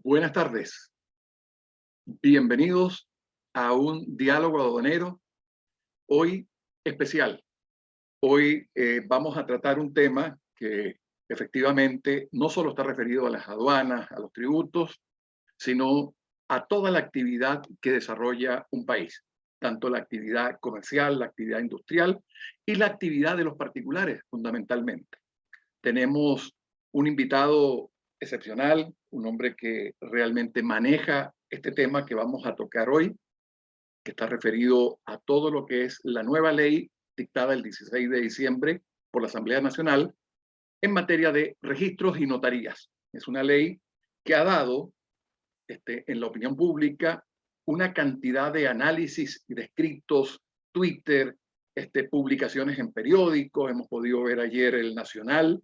Buenas tardes, bienvenidos a un diálogo aduanero, hoy especial. Hoy vamos a tratar un tema que efectivamente no solo está referido a las aduanas, a los tributos, sino a toda la actividad que desarrolla un país, tanto la actividad comercial, la actividad industrial y la actividad de los particulares, fundamentalmente. Tenemos un invitado excepcional, un hombre que realmente maneja este tema que vamos a tocar hoy, que está referido a todo lo que es la nueva ley dictada el 16 de diciembre por la Asamblea Nacional en materia de registros y notarías. Es una ley que ha dado en la opinión pública una cantidad de análisis y de escritos, Twitter, publicaciones en periódicos. Hemos podido ver ayer el Nacional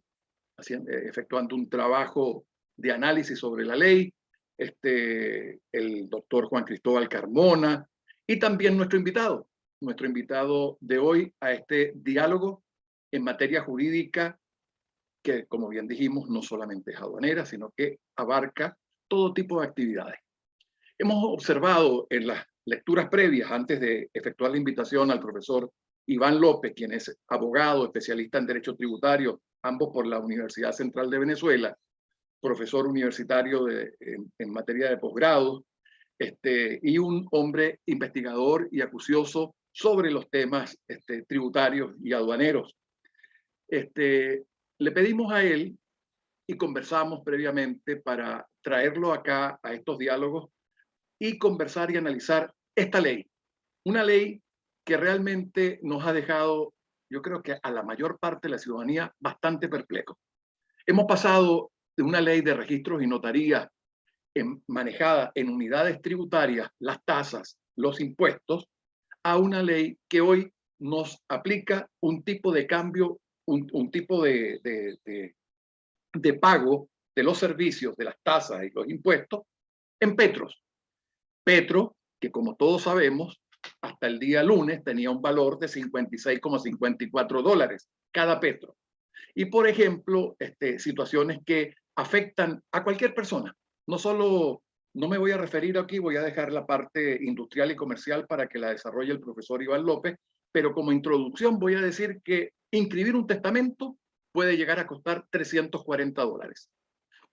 efectuando un trabajo de análisis sobre la ley, el doctor Juan Cristóbal Carmona y también nuestro invitado de hoy a este diálogo en materia jurídica que, como bien dijimos, no solamente es aduanera, sino que abarca todo tipo de actividades. Hemos observado en las lecturas previas, antes de efectuar la invitación al profesor Iván López, quien es abogado, especialista en derecho tributario, ambos por la Universidad Central de Venezuela, profesor universitario en materia de posgrado, y un hombre investigador y acucioso sobre los temas tributarios y aduaneros. Le pedimos a él y conversamos previamente para traerlo acá a estos diálogos y conversar y analizar esta ley. Una ley que realmente nos ha dejado, yo creo que a la mayor parte de la ciudadanía, bastante perplejo. Hemos pasado de una ley de registros y notarías manejada en unidades tributarias, las tasas, los impuestos, a una ley que hoy nos aplica un tipo de cambio, un tipo de pago de los servicios, de las tasas y los impuestos en petros. Petro, que como todos sabemos, hasta el día lunes tenía un valor de $56,54 cada petro. Y por ejemplo, situaciones que afectan a cualquier persona. No solo, no me voy a referir aquí, voy a dejar la parte industrial y comercial para que la desarrolle el profesor Iván López, pero como introducción voy a decir que inscribir un testamento puede llegar a costar $340.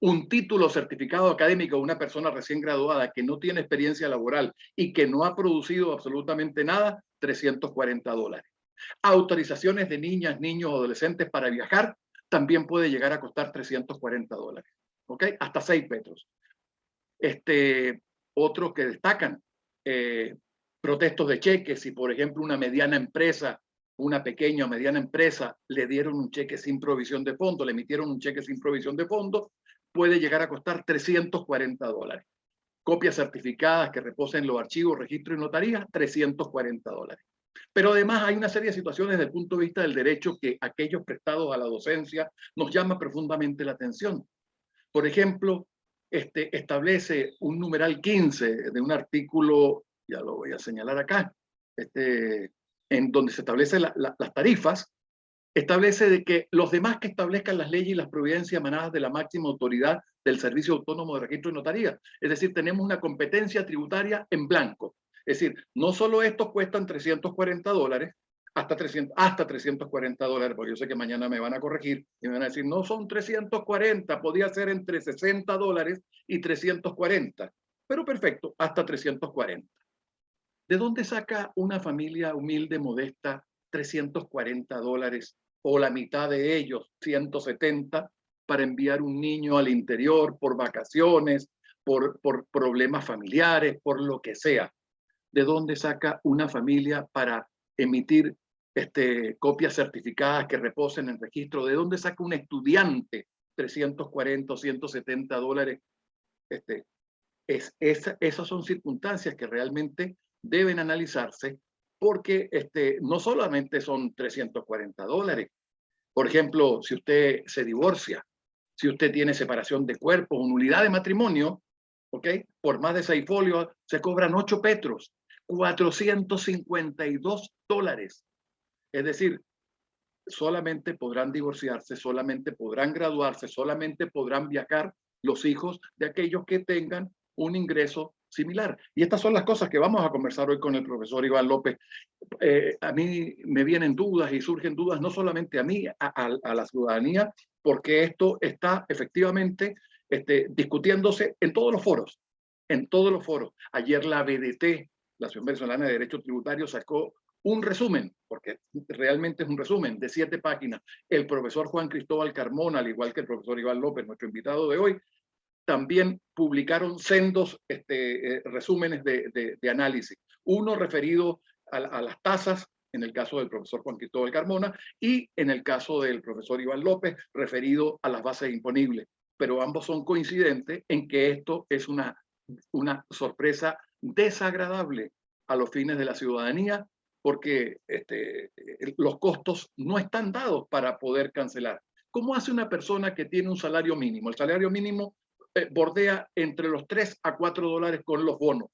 Un título certificado académico de una persona recién graduada que no tiene experiencia laboral y que no ha producido absolutamente nada, $340. Autorizaciones de niñas, niños, adolescentes para viajar también puede llegar a costar $340. ¿Ok? Hasta 6 petros. Otros que destacan, protestos de cheques. Si por ejemplo una mediana empresa, una pequeña o mediana empresa le dieron un cheque sin provisión de fondo, le emitieron un cheque sin provisión de fondo, puede llegar a costar $340. Copias certificadas que reposen en los archivos, registros y notarías, $340. Pero además hay una serie de situaciones desde el punto de vista del derecho que aquellos prestados a la docencia nos llama profundamente la atención. Por ejemplo, establece un numeral 15 de un artículo, ya lo voy a señalar acá, en donde se establecen las tarifas, establece de que los demás que establezcan las leyes y las providencias emanadas de la máxima autoridad del Servicio Autónomo de Registro y Notaría. Es decir, tenemos una competencia tributaria en blanco. Es decir, no solo estos cuestan $340, hasta $340, porque yo sé que mañana me van a corregir y me van a decir, no son 340, podía ser entre $60 y 340. Pero perfecto, hasta 340. ¿De dónde saca una familia humilde, modesta, $340 o la mitad de ellos, 170, para enviar un niño al interior por vacaciones, por problemas familiares, por lo que sea? ¿De dónde saca una familia para emitir copias certificadas que reposen en registro? ¿De dónde saca un estudiante 340 o $170? Esas son circunstancias que realmente deben analizarse porque no solamente son $340. Por ejemplo, si usted se divorcia, si usted tiene separación de cuerpos, nulidad de matrimonio, ¿ok? Por más de 6 folios se cobran 8 petros, $452. Es decir, solamente podrán divorciarse, solamente podrán graduarse, solamente podrán viajar los hijos de aquellos que tengan un ingreso similar. Y estas son las cosas que vamos a conversar hoy con el profesor Iván López. A mí me vienen dudas y surgen dudas, no solamente a mí, a la ciudadanía, porque esto está efectivamente discutiéndose en todos los foros, en todos los foros. Ayer la BDT, la Asociación Venezolana de Derecho Tributario, sacó un resumen, porque realmente es un resumen de 7 páginas. El profesor Juan Cristóbal Carmona, al igual que el profesor Iván López, nuestro invitado de hoy, también publicaron sendos resúmenes de análisis. Uno referido a las tasas, en el caso del profesor Juan Cristóbal Carmona, y en el caso del profesor Iván López, referido a las bases imponibles. Pero ambos son coincidentes en que esto es una sorpresa desagradable a los fines de la ciudadanía, porque los costos no están dados para poder cancelar. ¿Cómo hace una persona que tiene un salario mínimo? El salario mínimo bordea entre los 3 a 4 dólares con los bonos.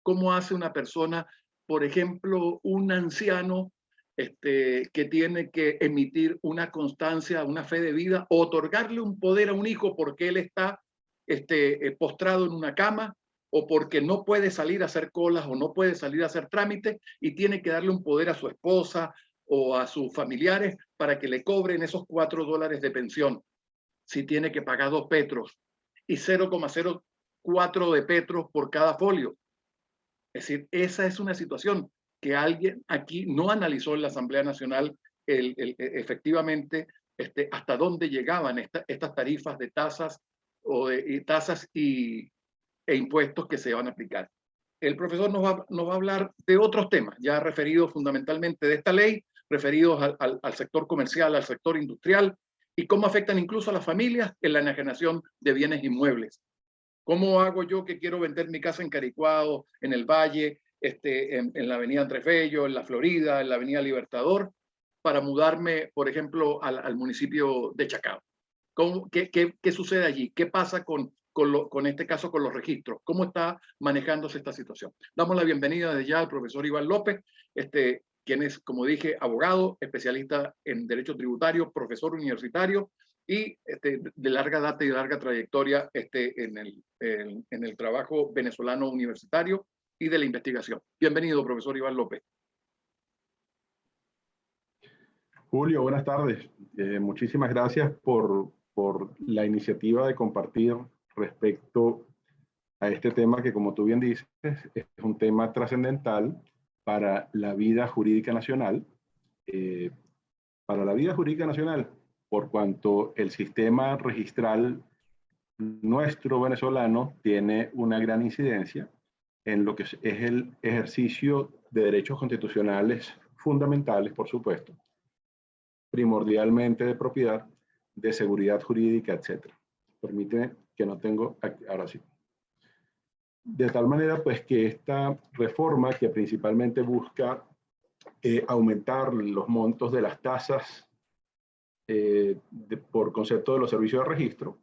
¿Cómo hace una persona, por ejemplo, un anciano que tiene que emitir una constancia, una fe de vida, o otorgarle un poder a un hijo porque él está postrado en una cama, o porque no puede salir a hacer colas o no puede salir a hacer trámites y tiene que darle un poder a su esposa o a sus familiares para que le cobren esos 4 dólares de pensión, si tiene que pagar 2 petros y 0,04 de petros por cada folio? Es decir, esa es una situación que alguien aquí no analizó en la Asamblea Nacional efectivamente hasta dónde llegaban estas tarifas de tasas e impuestos que se van a aplicar. El profesor nos va a hablar de otros temas, ya referidos fundamentalmente de esta ley, referidos al sector comercial, al sector industrial, y cómo afectan incluso a las familias en la enajenación de bienes inmuebles. ¿Cómo hago yo que quiero vender mi casa en Caricuado, en el Valle, en la avenida Andrés Bello, en la Florida, en la avenida Libertador, para mudarme, por ejemplo, al municipio de Chacao? ¿Qué sucede allí? ¿Qué pasa con este caso, con los registros? ¿Cómo está manejándose esta situación? Damos la bienvenida desde ya al profesor Iván López, quien es, como dije, abogado, especialista en derecho tributario, profesor universitario y de larga data y de larga trayectoria en el trabajo venezolano universitario y de la investigación. Bienvenido, profesor Iván López. Julio, buenas tardes. Muchísimas gracias por la iniciativa de compartir respecto a este tema que, como tú bien dices, es un tema trascendental para la vida jurídica nacional. Para la vida jurídica nacional, por cuanto el sistema registral nuestro venezolano tiene una gran incidencia en lo que es el ejercicio de derechos constitucionales fundamentales, por supuesto, primordialmente de propiedad, de seguridad jurídica, etc. Permíteme que no tengo, ahora sí. De tal manera, pues, que esta reforma, que principalmente busca aumentar los montos de las tasas por concepto de los servicios de registro,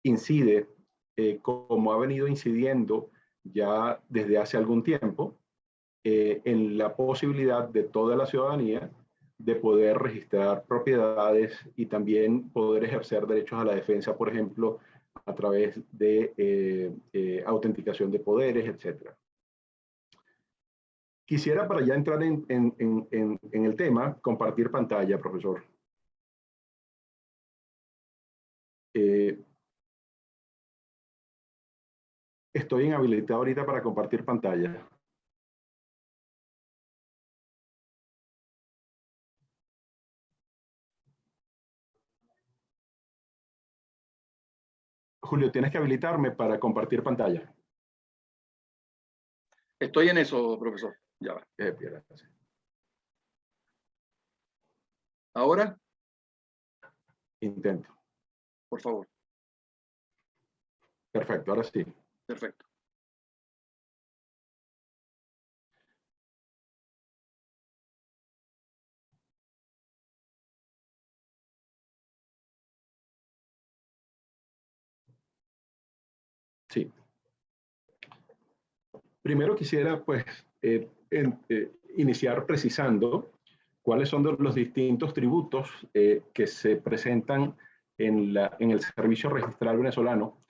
incide, como ha venido incidiendo ya desde hace algún tiempo, en la posibilidad de toda la ciudadanía de poder registrar propiedades y también poder ejercer derechos a la defensa, por ejemplo, a través de autenticación de poderes, etc. Quisiera, para ya entrar en el tema, compartir pantalla, profesor. Estoy inhabilitado ahorita para compartir pantalla. Julio, tienes que habilitarme para compartir pantalla. Estoy en eso, profesor. Ya va. ¿Ahora? Intento. Por favor. Perfecto, ahora sí. Perfecto. Sí. Primero quisiera, pues, iniciar precisando cuáles son los distintos tributos que se presentan en el servicio registral venezolano,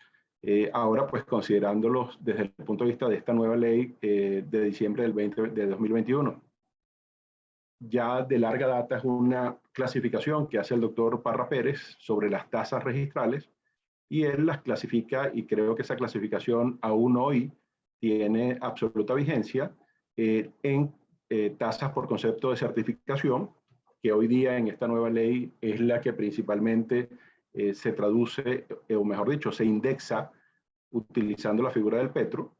ahora pues considerándolos desde el punto de vista de esta nueva ley de diciembre de 2021. Ya de larga data es una clasificación que hace el doctor Parra Pérez sobre las tasas registrales, y él las clasifica, y creo que esa clasificación aún hoy tiene absoluta vigencia en tasas por concepto de certificación, que hoy día en esta nueva ley es la que principalmente se traduce, o mejor dicho, se indexa utilizando la figura del petro.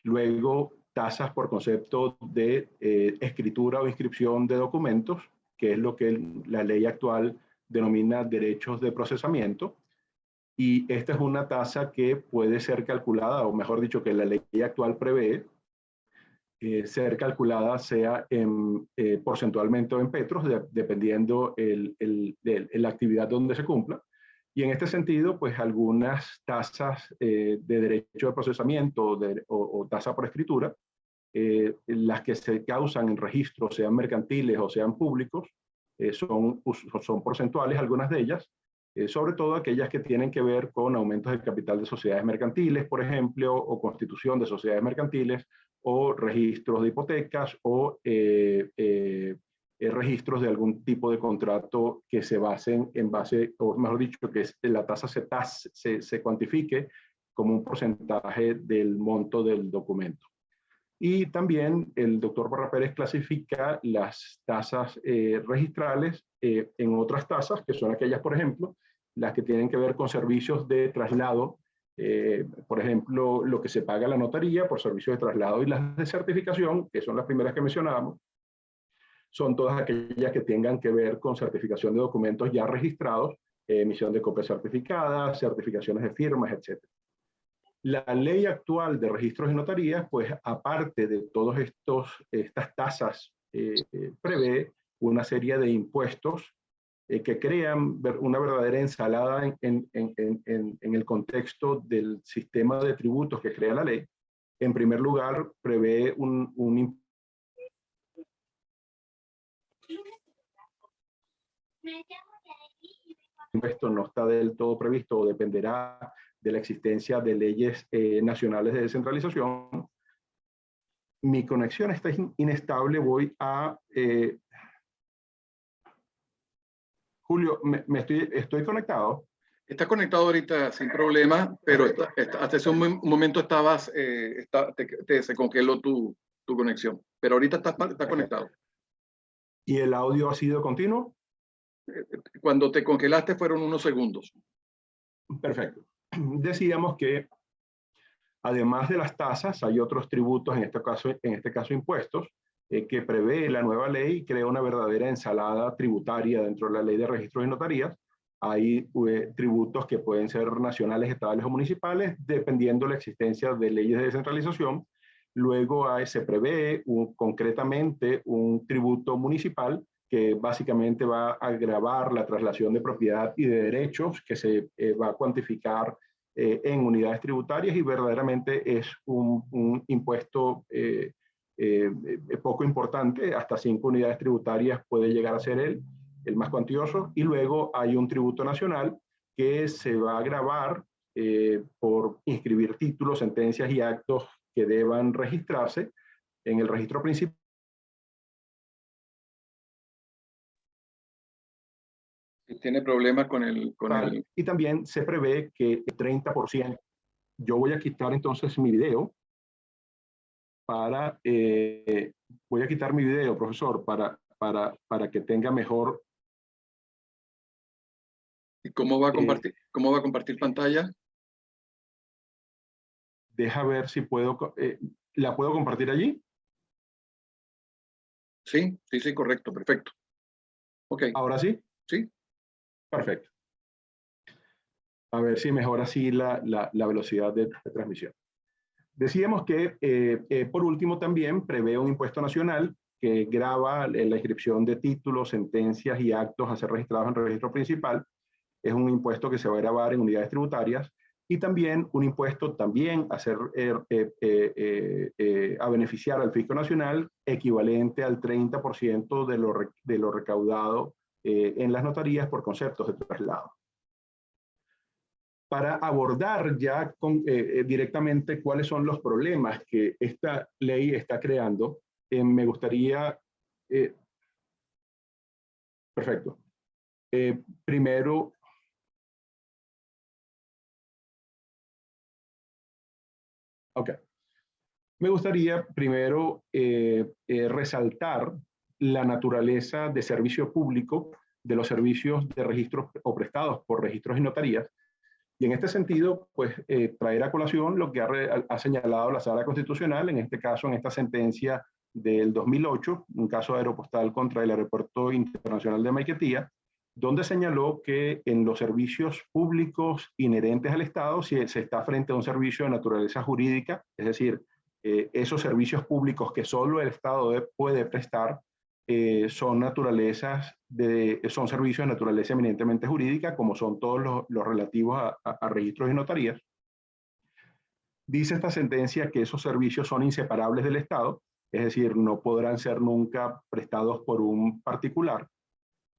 Luego, tasas por concepto de escritura o inscripción de documentos, que es lo que la ley actual denomina derechos de procesamiento. Y esta es una tasa que puede ser calculada, o mejor dicho, que la ley actual prevé ser calculada sea porcentualmente o en petros, dependiendo la actividad donde se cumpla. Y en este sentido, pues algunas tasas de derecho de procesamiento o tasa por escritura, las que se causan en registros, sean mercantiles o sean públicos, son porcentuales, algunas de ellas, sobre todo aquellas que tienen que ver con aumentos de capital de sociedades mercantiles, por ejemplo, o constitución de sociedades mercantiles, o registros de hipotecas, o registros de algún tipo de contrato que se basen en base, o mejor dicho, que la tasa se cuantifique como un porcentaje del monto del documento. Y también el doctor Parra Pérez clasifica las tasas registrales en otras tasas, que son aquellas, por ejemplo, las que tienen que ver con servicios de traslado, por ejemplo, lo que se paga a la notaría por servicios de traslado, y las de certificación, que son las primeras que mencionábamos, son todas aquellas que tengan que ver con certificación de documentos ya registrados, emisión de copias certificadas, certificaciones de firmas, etc. La ley actual de registros y notarías, pues aparte de todas estas tasas, prevé una serie de impuestos que crean una verdadera ensalada en el contexto del sistema de tributos que crea la ley. En primer lugar, prevé un impuesto no está del todo previsto o dependerá de la existencia de leyes nacionales de descentralización. Mi conexión está inestable, voy a... Julio, estoy conectado. Está conectado ahorita sin problema, pero hasta hace un momento estabas, se congeló tu conexión, pero ahorita está conectado. ¿Y el audio ha sido continuo? Cuando te congelaste fueron unos segundos. Perfecto. Decíamos que además de las tasas, hay otros tributos, en este caso impuestos, que prevé la nueva ley y crea una verdadera ensalada tributaria dentro de la ley de registros y notarías. Hay tributos que pueden ser nacionales, estatales o municipales, dependiendo de la existencia de leyes de descentralización. Luego se prevé concretamente un tributo municipal que básicamente va a gravar la traslación de propiedad y de derechos, que se va a cuantificar en unidades tributarias, y verdaderamente es un impuesto poco importante, hasta 5 unidades tributarias puede llegar a ser el más cuantioso. Y luego hay un tributo nacional que se va a gravar por inscribir títulos, sentencias y actos que deban registrarse en el registro principal. Tiene problemas con el... Y también se prevé que el 30%, yo voy a quitar entonces mi video voy a quitar mi video, profesor, para que tenga mejor... ¿Y cómo va a compartir pantalla? Deja ver si puedo... ¿La puedo compartir allí? Sí, correcto, perfecto. Ok. ¿Ahora sí? Sí. Perfecto. A ver si mejora así la velocidad de transmisión. Decíamos que, por último, también prevé un impuesto nacional que grava la inscripción de títulos, sentencias y actos a ser registrados en el registro principal. Es un impuesto que se va a gravar en unidades tributarias, y también un impuesto también a beneficiar al fisco nacional, equivalente al 30% de lo recaudado en las notarías por conceptos de traslado. para abordar ya directamente cuáles son los problemas que esta ley está creando, me gustaría... perfecto. Primero... Ok. Me gustaría primero resaltar la naturaleza de servicio público de los servicios de registros o prestados por registros y notarías. Y en este sentido, pues traer a colación lo que ha señalado la Sala Constitucional, en este caso, en esta sentencia del 2008, un caso aeropostal contra el Aeropuerto Internacional de Maiquetía, donde señaló que en los servicios públicos inherentes al Estado, si se está frente a un servicio de naturaleza jurídica, es decir, esos servicios públicos que solo el Estado puede prestar, son servicios de naturaleza eminentemente jurídica, como son todos los relativos a registros y notarías. Dice esta sentencia que esos servicios son inseparables del Estado, es decir, no podrán ser nunca prestados por un particular,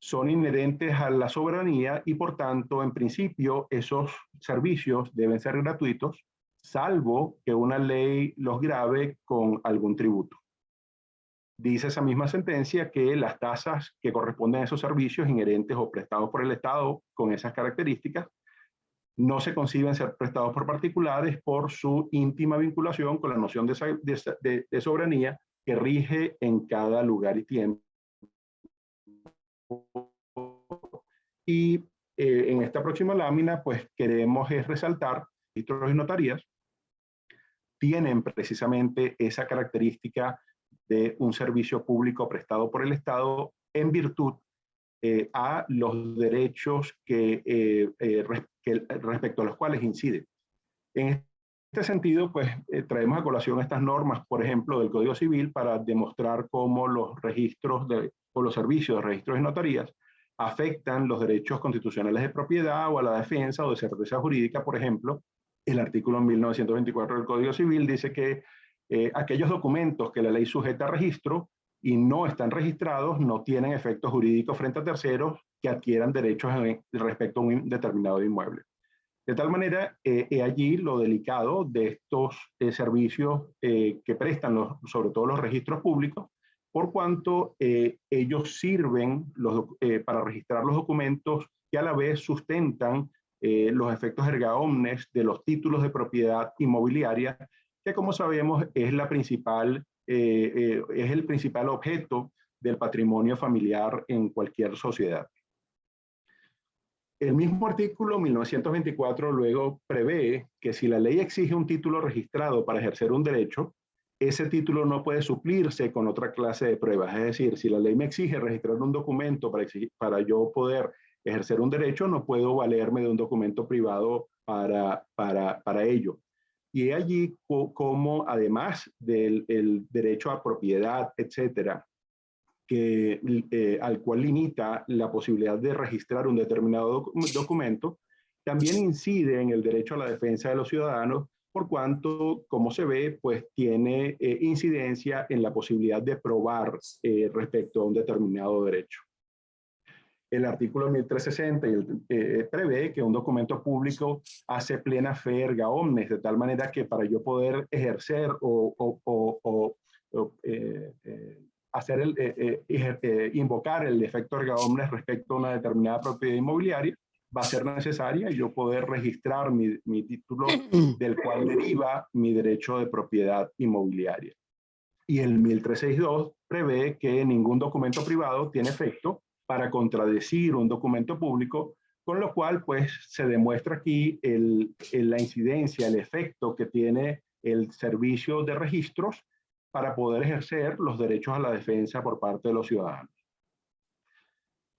son inherentes a la soberanía y por tanto, en principio, esos servicios deben ser gratuitos, salvo que una ley los grave con algún tributo. Dice esa misma sentencia que las tasas que corresponden a esos servicios inherentes o prestados por el Estado con esas características no se conciben ser prestados por particulares por su íntima vinculación con la noción de soberanía que rige en cada lugar y tiempo. Y en esta próxima lámina, pues queremos resaltar registros y notarías tienen precisamente esa característica de un servicio público prestado por el Estado en virtud a los derechos respecto a los cuales incide. En este sentido, pues traemos a colación estas normas, por ejemplo, del Código Civil para demostrar cómo los registros o los servicios de registros y notarías afectan los derechos constitucionales de propiedad o a la defensa o de certeza jurídica. Por ejemplo, el artículo 1924 del Código Civil dice que aquellos documentos que la ley sujeta a registro y no están registrados no tienen efectos jurídicos frente a terceros que adquieran derechos respecto a un determinado inmueble. De tal manera, allí lo delicado de estos servicios que prestan sobre todo los registros públicos, por cuanto ellos sirven para registrar los documentos que a la vez sustentan los efectos erga omnes de los títulos de propiedad inmobiliaria, que como sabemos es el principal objeto del patrimonio familiar en cualquier sociedad. El mismo artículo 1924 luego prevé que si la ley exige un título registrado para ejercer un derecho, ese título no puede suplirse con otra clase de pruebas. Es decir, si la ley me exige registrar un documento para yo poder ejercer un derecho, no puedo valerme de un documento privado para ello. Y es allí como, además del derecho a propiedad, etcétera, al cual limita la posibilidad de registrar un determinado documento, también incide en el derecho a la defensa de los ciudadanos, por cuanto, como se ve, pues tiene incidencia en la posibilidad de probar respecto a un determinado derecho. El artículo 1360 prevé que un documento público hace plena fe erga omnes, de tal manera que para yo poder ejercer invocar el efecto erga omnes respecto a una determinada propiedad inmobiliaria, va a ser necesaria yo poder registrar mi título del cual deriva mi derecho de propiedad inmobiliaria. Y el 1362 prevé que ningún documento privado tiene efecto para contradecir un documento público, con lo cual pues se demuestra aquí la incidencia, el efecto que tiene el servicio de registros para poder ejercer los derechos a la defensa por parte de los ciudadanos.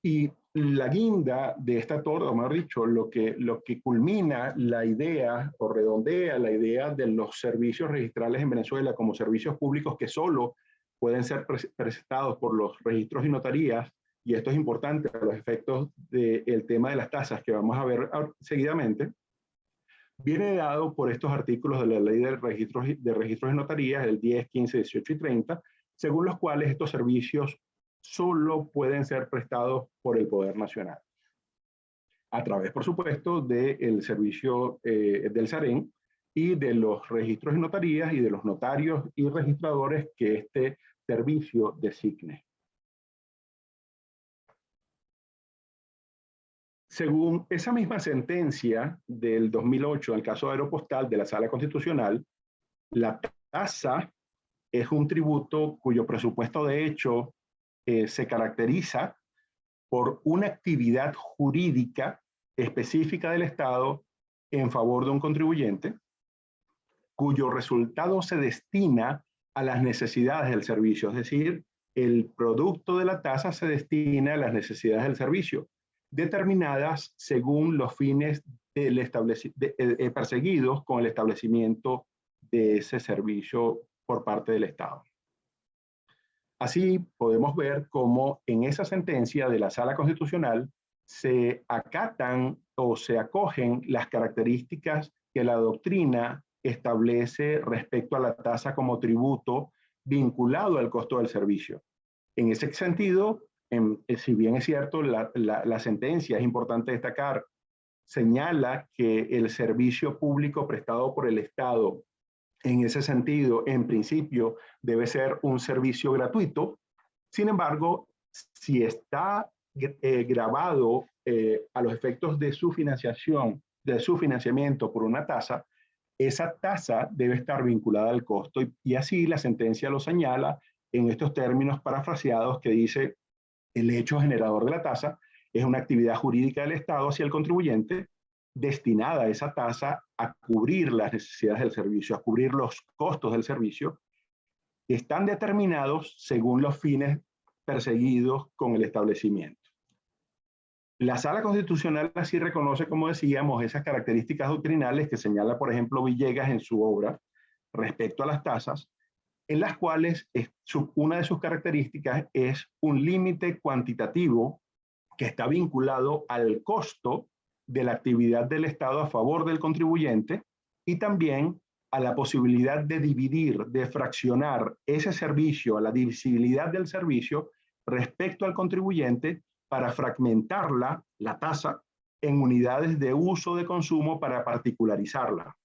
Y la guinda de esta torta, o mejor dicho, lo que culmina la idea o redondea la idea de los servicios registrales en Venezuela como servicios públicos que solo pueden ser prestados por los registros y notarías, y esto es importante a los efectos del tema de las tasas que vamos a ver seguidamente, viene dado por estos artículos de la Ley de Registros y Notarías, el 10, 15, 18 y 30, según los cuales estos servicios solo pueden ser prestados por el Poder Nacional. a través, por supuesto, del servicio del SAREN y de los registros y notarías y de los notarios y registradores que este servicio designe. Según esa misma sentencia del 2008, en el caso de Aeropostal de la Sala Constitucional, la tasa es un tributo cuyo presupuesto de hecho se caracteriza por una actividad jurídica específica del Estado en favor de un contribuyente, cuyo resultado se destina a las necesidades del servicio, es decir, el producto de la tasa se destina a las necesidades del servicio, determinadas según los fines perseguidos con el establecimiento de ese servicio por parte del Estado. Así podemos ver cómo en esa sentencia de la Sala Constitucional se acatan o se acogen las características que la doctrina establece respecto a la tasa como tributo vinculado al costo del servicio. En ese sentido, si bien es cierto, la sentencia, es importante destacar, señala que el servicio público prestado por el Estado, en ese sentido, en principio, debe ser un servicio gratuito. Sin embargo, si está grabado a los efectos de su financiación, de su financiamiento por una tasa, esa tasa debe estar vinculada al costo y así la sentencia lo señala en estos términos parafraseados que dice: el hecho generador de la tasa es una actividad jurídica del Estado hacia el contribuyente destinada a esa tasa a cubrir las necesidades del servicio, a cubrir los costos del servicio, que están determinados según los fines perseguidos con el establecimiento. La Sala Constitucional así reconoce, como decíamos, esas características doctrinales que señala, por ejemplo, Villegas en su obra respecto a las tasas, en las cuales una de sus características es un límite cuantitativo que está vinculado al costo de la actividad del Estado a favor del contribuyente y también a la posibilidad de dividir, de fraccionar ese servicio, a la divisibilidad del servicio respecto al contribuyente para fragmentarla, la tasa, en unidades de uso de consumo para particularizarla.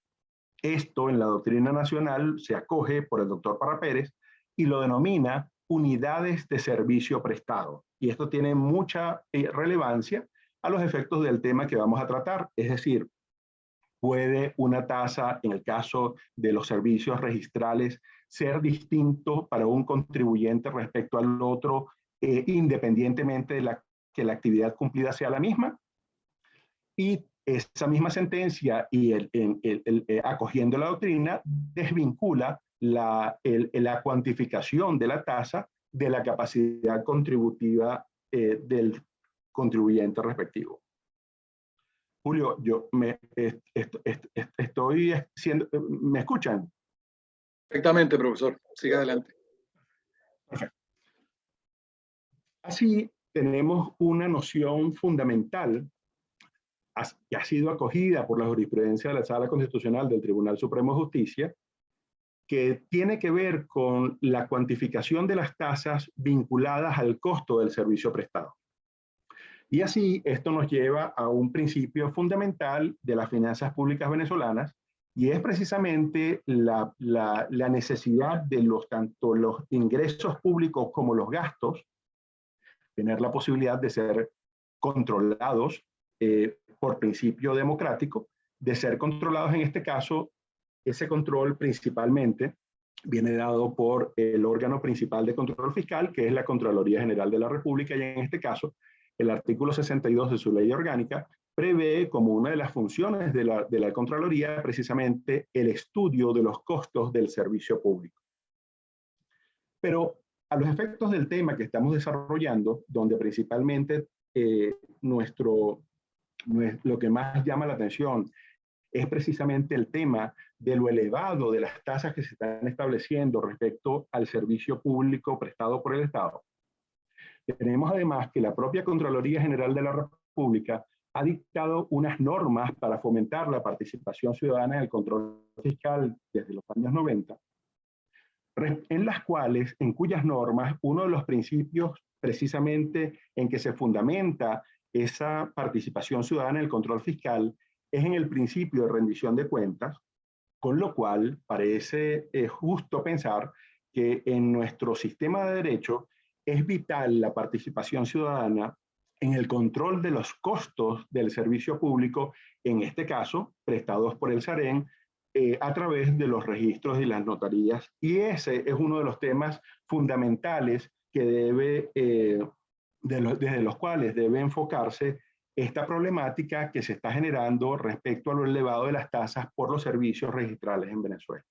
Esto en la doctrina nacional se acoge por el doctor Parra Pérez y lo denomina unidades de servicio prestado. Y esto tiene mucha relevancia a los efectos del tema que vamos a tratar. Es decir, puede una tasa, en el caso de los servicios registrales, ser distinto para un contribuyente respecto al otro, independientemente de que la actividad cumplida sea la misma. Y esa misma sentencia y acogiendo la doctrina desvincula la cuantificación de la tasa de la capacidad contributiva del contribuyente respectivo. Julio, estoy siendo, ¿me escuchan? Perfectamente, profesor. Siga adelante. Perfecto. Así tenemos una noción fundamental que ha sido acogida por la jurisprudencia de la Sala Constitucional del Tribunal Supremo de Justicia, que tiene que ver con la cuantificación de las tasas vinculadas al costo del servicio prestado. Y así esto nos lleva a un principio fundamental de las finanzas públicas venezolanas, y es precisamente la necesidad de tanto los ingresos públicos como los gastos, tener la posibilidad de ser controlados por principio democrático, de ser controlados en este caso. Ese control principalmente viene dado por el órgano principal de control fiscal, que es la Contraloría General de la República, y en este caso el artículo 62 de su ley orgánica prevé como una de las funciones de la Contraloría precisamente el estudio de los costos del servicio público. Pero a los efectos del tema que estamos desarrollando, donde principalmente lo que más llama la atención es precisamente el tema de lo elevado de las tasas que se están estableciendo respecto al servicio público prestado por el Estado. Tenemos además que la propia Contraloría General de la República ha dictado unas normas para fomentar la participación ciudadana en el control fiscal desde los años 90, en las cuales, en cuyas normas, uno de los principios precisamente en que se fundamenta esa participación ciudadana en el control fiscal es en el principio de rendición de cuentas, con lo cual parece justo pensar que en nuestro sistema de derecho es vital la participación ciudadana en el control de los costos del servicio público, en este caso, prestados por el SAREN, a través de los registros y las notarías. Y ese es uno de los temas fundamentales que desde los cuales debe enfocarse esta problemática que se está generando respecto a lo elevado de las tasas por los servicios registrales en Venezuela.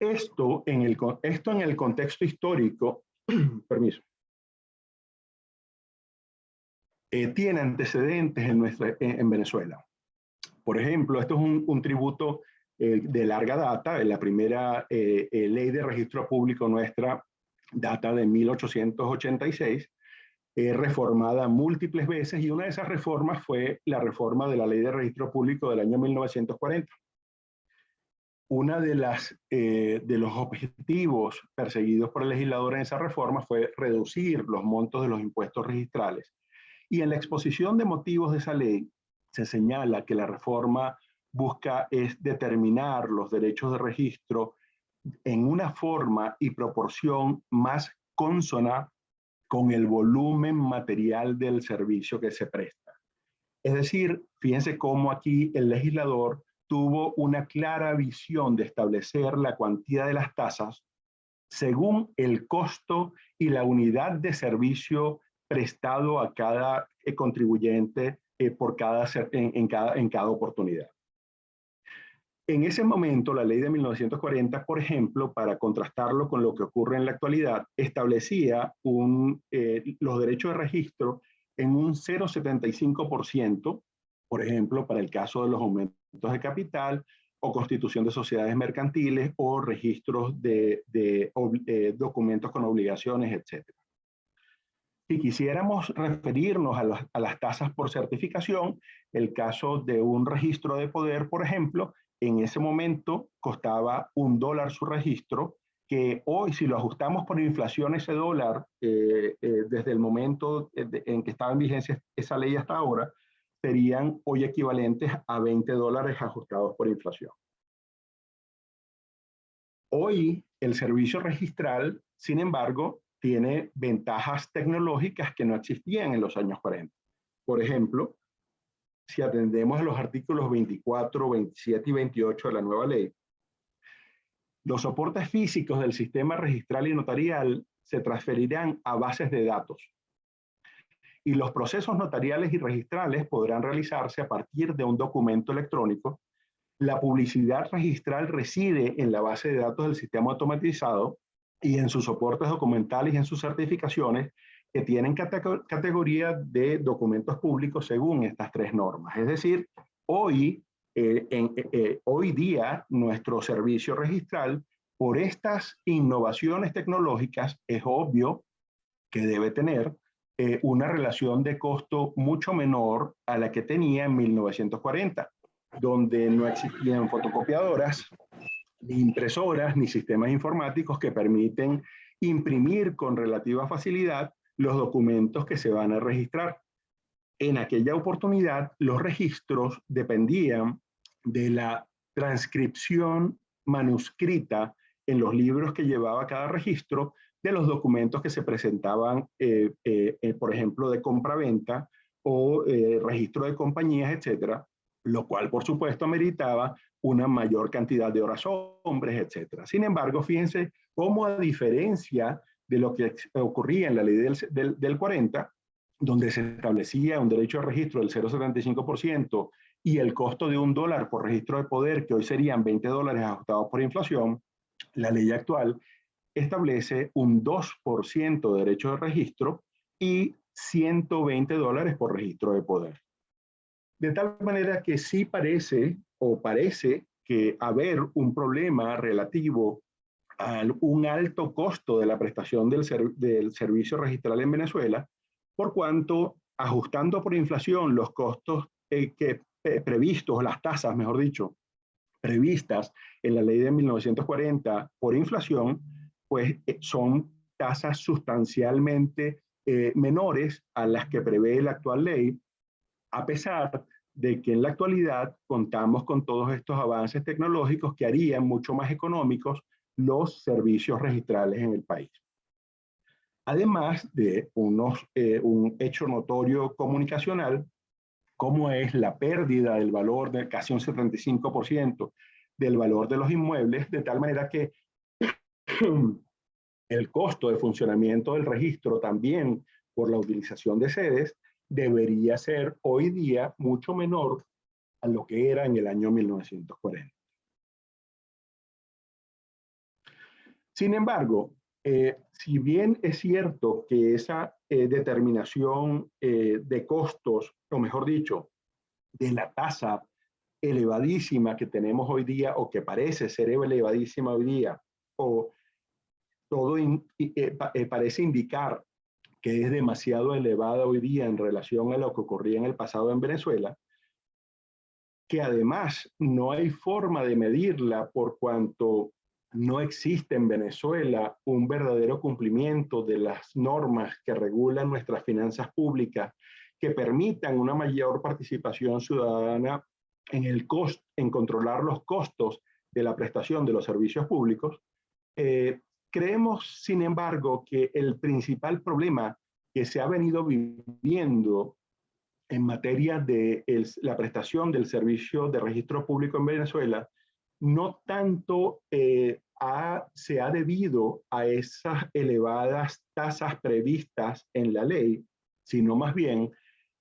Esto en el contexto histórico, permiso, tiene antecedentes en Venezuela. Por ejemplo, esto es un tributo de larga data. La primera ley de registro público nuestra data de 1886, reformada múltiples veces, y una de esas reformas fue la reforma de la ley de registro público del año 1940. Una de los objetivos perseguidos por el legislador en esa reforma fue reducir los montos de los impuestos registrales. Y en la exposición de motivos de esa ley se señala que la reforma busca es determinar los derechos de registro en una forma y proporción más consona con el volumen material del servicio que se presta. Es decir, fíjense cómo aquí el legislador tuvo una clara visión de establecer la cuantía de las tasas según el costo y la unidad de servicio prestado a cada contribuyente en cada oportunidad. En ese momento, la ley de 1940, por ejemplo, para contrastarlo con lo que ocurre en la actualidad, establecía los derechos de registro en un 0,75%, por ejemplo, para el caso de los aumentos de capital o constitución de sociedades mercantiles o registros de documentos con obligaciones, etc. Si quisiéramos referirnos a las tasas por certificación, el caso de un registro de poder, por ejemplo, en ese momento costaba $1 su registro, que hoy, si lo ajustamos por inflación, ese dólar, desde el momento en que estaba en vigencia esa ley hasta ahora, serían hoy equivalentes a $20 ajustados por inflación. Hoy, el servicio registral, sin embargo, tiene ventajas tecnológicas que no existían en los años 40. Por ejemplo, si atendemos a los artículos 24, 27 y 28 de la nueva ley, los soportes físicos del sistema registral y notarial se transferirán a bases de datos. Y los procesos notariales y registrales podrán realizarse a partir de un documento electrónico. La publicidad registral reside en la base de datos del sistema automatizado y en sus soportes documentales y en sus certificaciones, que tienen categoría de documentos públicos según estas tres normas. Es decir, hoy día nuestro servicio registral, por estas innovaciones tecnológicas, es obvio que debe tener una relación de costo mucho menor a la que tenía en 1940, donde no existían fotocopiadoras, ni impresoras, ni sistemas informáticos que permiten imprimir con relativa facilidad los documentos que se van a registrar. En aquella oportunidad, los registros dependían de la transcripción manuscrita en los libros que llevaba cada registro de los documentos que se presentaban, por ejemplo, de compraventa o registro de compañías, etcétera, lo cual, por supuesto, ameritaba una mayor cantidad de horas hombres, etcétera. Sin embargo, fíjense cómo, a diferencia de lo que ocurría en la ley del 40, donde se establecía un derecho de registro del 0,75% y el costo de $1 por registro de poder, que hoy serían $20 ajustados por inflación, la ley actual establece un 2% de derecho de registro y $120 por registro de poder. De tal manera que sí parece que haber un problema relativo a un alto costo de la prestación del servicio registral en Venezuela, por cuanto, ajustando por inflación los costos previstos, las tasas, mejor dicho, previstas en la ley de 1940 por inflación, pues son tasas sustancialmente menores a las que prevé la actual ley, a pesar de que en la actualidad contamos con todos estos avances tecnológicos que harían mucho más económicos los servicios registrales en el país. Además de un hecho notorio comunicacional, como es la pérdida del valor de casi un 75% del valor de los inmuebles, de tal manera que el costo de funcionamiento del registro también por la utilización de sedes debería ser hoy día mucho menor a lo que era en el año 1940. Sin embargo, si bien es cierto que esa determinación de costos, o mejor dicho, de la tasa elevadísima que tenemos hoy día, o que parece ser elevadísima hoy día, o todo parece indicar que es demasiado elevada hoy día en relación a lo que ocurría en el pasado en Venezuela, que además no hay forma de medirla por cuanto no existe en Venezuela un verdadero cumplimiento de las normas que regulan nuestras finanzas públicas, que permitan una mayor participación ciudadana en controlar los costos de la prestación de los servicios públicos. Creemos, sin embargo, que el principal problema que se ha venido viviendo en materia de la prestación del servicio de registro público en Venezuela no tanto se ha debido a esas elevadas tasas previstas en la ley, sino más bien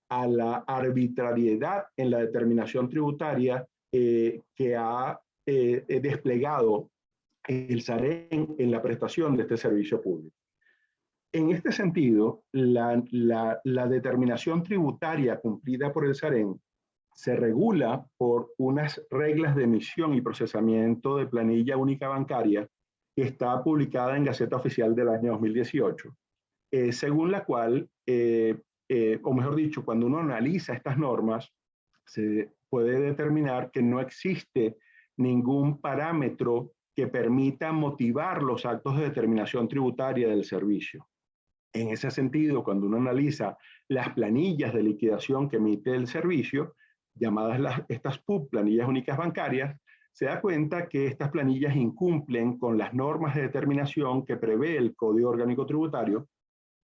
a la arbitrariedad en la determinación tributaria que ha desplegado el SAREN en la prestación de este servicio público. En este sentido, la determinación tributaria cumplida por el SAREN se regula por unas reglas de emisión y procesamiento de planilla única bancaria que está publicada en Gaceta Oficial del año 2018, según la cual, o mejor dicho, cuando uno analiza estas normas, se puede determinar que no existe ningún parámetro que permita motivar los actos de determinación tributaria del servicio. En ese sentido, cuando uno analiza las planillas de liquidación que emite el servicio, llamadas estas PUB, planillas únicas bancarias, se da cuenta que estas planillas incumplen con las normas de determinación que prevé el Código Orgánico Tributario,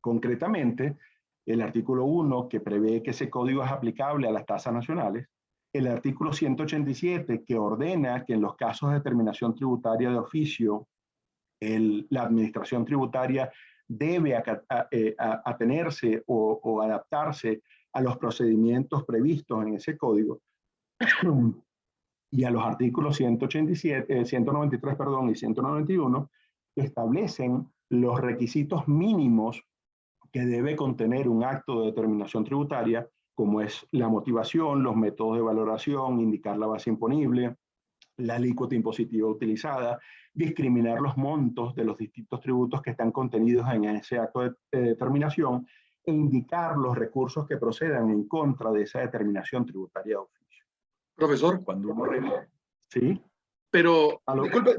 concretamente el artículo 1, que prevé que ese código es aplicable a las tasas nacionales, el artículo 187, que ordena que en los casos de determinación tributaria de oficio, la administración tributaria debe atenerse o adaptarse a los procedimientos previstos en ese código, y a los artículos 193 y 191, que establecen los requisitos mínimos que debe contener un acto de determinación tributaria, como es la motivación, los métodos de valoración, indicar la base imponible, la alícuota impositiva utilizada, discriminar los montos de los distintos tributos que están contenidos en ese acto de determinación e indicar los recursos que procedan en contra de esa determinación tributaria de oficio. Profesor, cuando uno ¿sí? Pero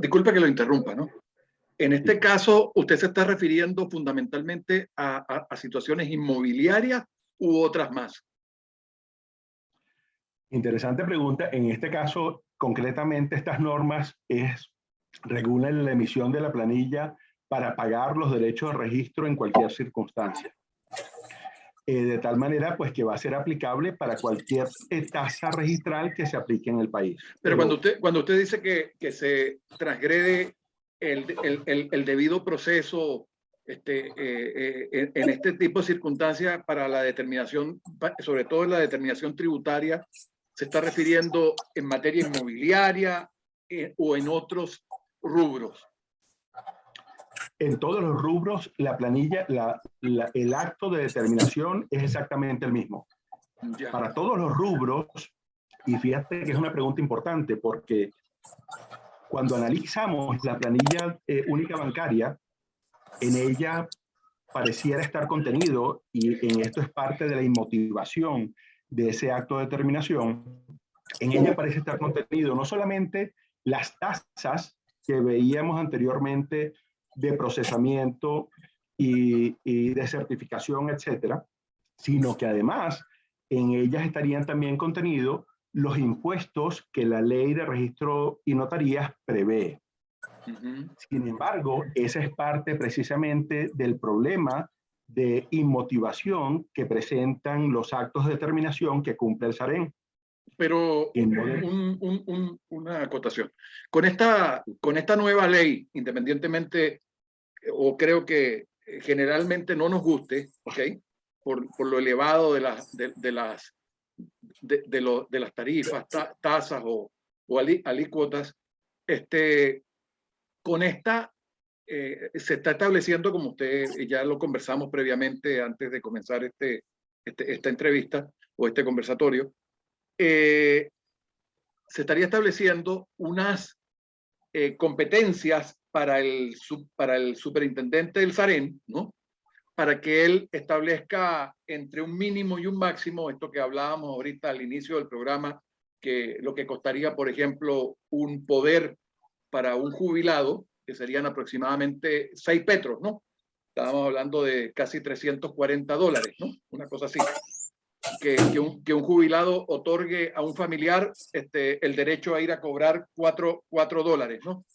disculpe que lo interrumpa, ¿no? En este caso, ¿usted se está refiriendo fundamentalmente a situaciones inmobiliarias u otras más? Interesante pregunta. En este caso, concretamente, estas normas regulan la emisión de la planilla para pagar los derechos de registro en cualquier circunstancia. De tal manera, pues, que va a ser aplicable para cualquier tasa registral que se aplique en el país. Pero cuando usted dice que se transgrede el debido proceso en este tipo de circunstancias para la determinación, sobre todo en la determinación tributaria, ¿se está refiriendo en materia inmobiliaria o en otros rubros? En todos los rubros, la planilla, el acto de determinación es exactamente el mismo. Ya. Para todos los rubros, y fíjate que es una pregunta importante, porque cuando analizamos la planilla única bancaria, en ella pareciera estar contenido, y en esto es parte de la inmotivación de ese acto de determinación, en ella parece estar contenido no solamente las tasas que veíamos anteriormente de procesamiento y de certificación, etcétera, sino que además en ellas estarían también contenidos los impuestos que la ley de registro y notarías prevé. Sin embargo, esa es parte precisamente del problema de inmotivación que presentan los actos de determinación que cumple el SAREN. Pero una acotación. Con esta nueva ley, independientemente, o creo que generalmente no nos guste, ¿ok? Por lo elevado de las tarifas, tasas o alícuotas, con esta se está estableciendo, como usted ya lo conversamos previamente antes de comenzar esta entrevista o este conversatorio, se estaría estableciendo unas competencias para el superintendente del SAREN, ¿no? Para que él establezca entre un mínimo y un máximo, esto que hablábamos ahorita al inicio del programa, que lo que costaría, por ejemplo, un poder para un jubilado, que serían aproximadamente 6 petros, ¿no? Estábamos hablando de casi $340, ¿no? Una cosa así. Que un jubilado otorgue a un familiar el derecho a ir a cobrar $4, ¿no?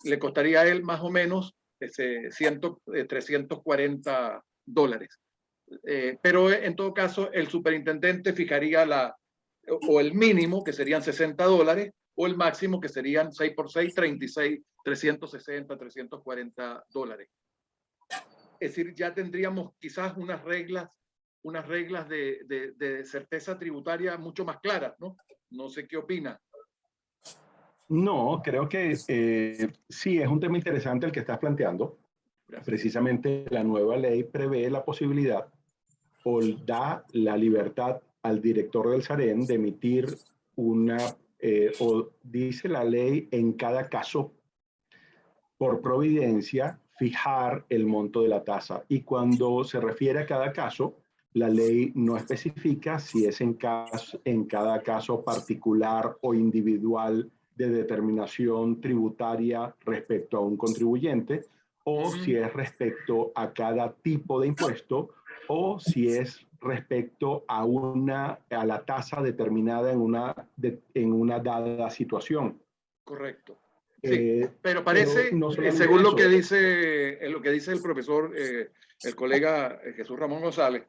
Le costaría a él más o menos $340. Pero en todo caso, el superintendente fijaría o el mínimo, que serían $60, o el máximo, que serían 6 por 6, 36, $360, $340. Es decir, ya tendríamos quizás unas reglas de certeza tributaria mucho más claras, ¿no? No sé qué opina. No, creo que sí, es un tema interesante el que estás planteando. Gracias. Precisamente la nueva ley prevé la posibilidad o da la libertad al director del SAREN de emitir o dice la ley en cada caso, por providencia, fijar el monto de la tasa. Y cuando se refiere a cada caso, la ley no especifica si es en cada caso particular o individual de determinación tributaria respecto a un contribuyente, o si es respecto a cada tipo de impuesto, o si es respecto a la tasa determinada en una dada situación. Correcto. Sí, pero parece, no según lo que dice el profesor, el colega Jesús Ramón González,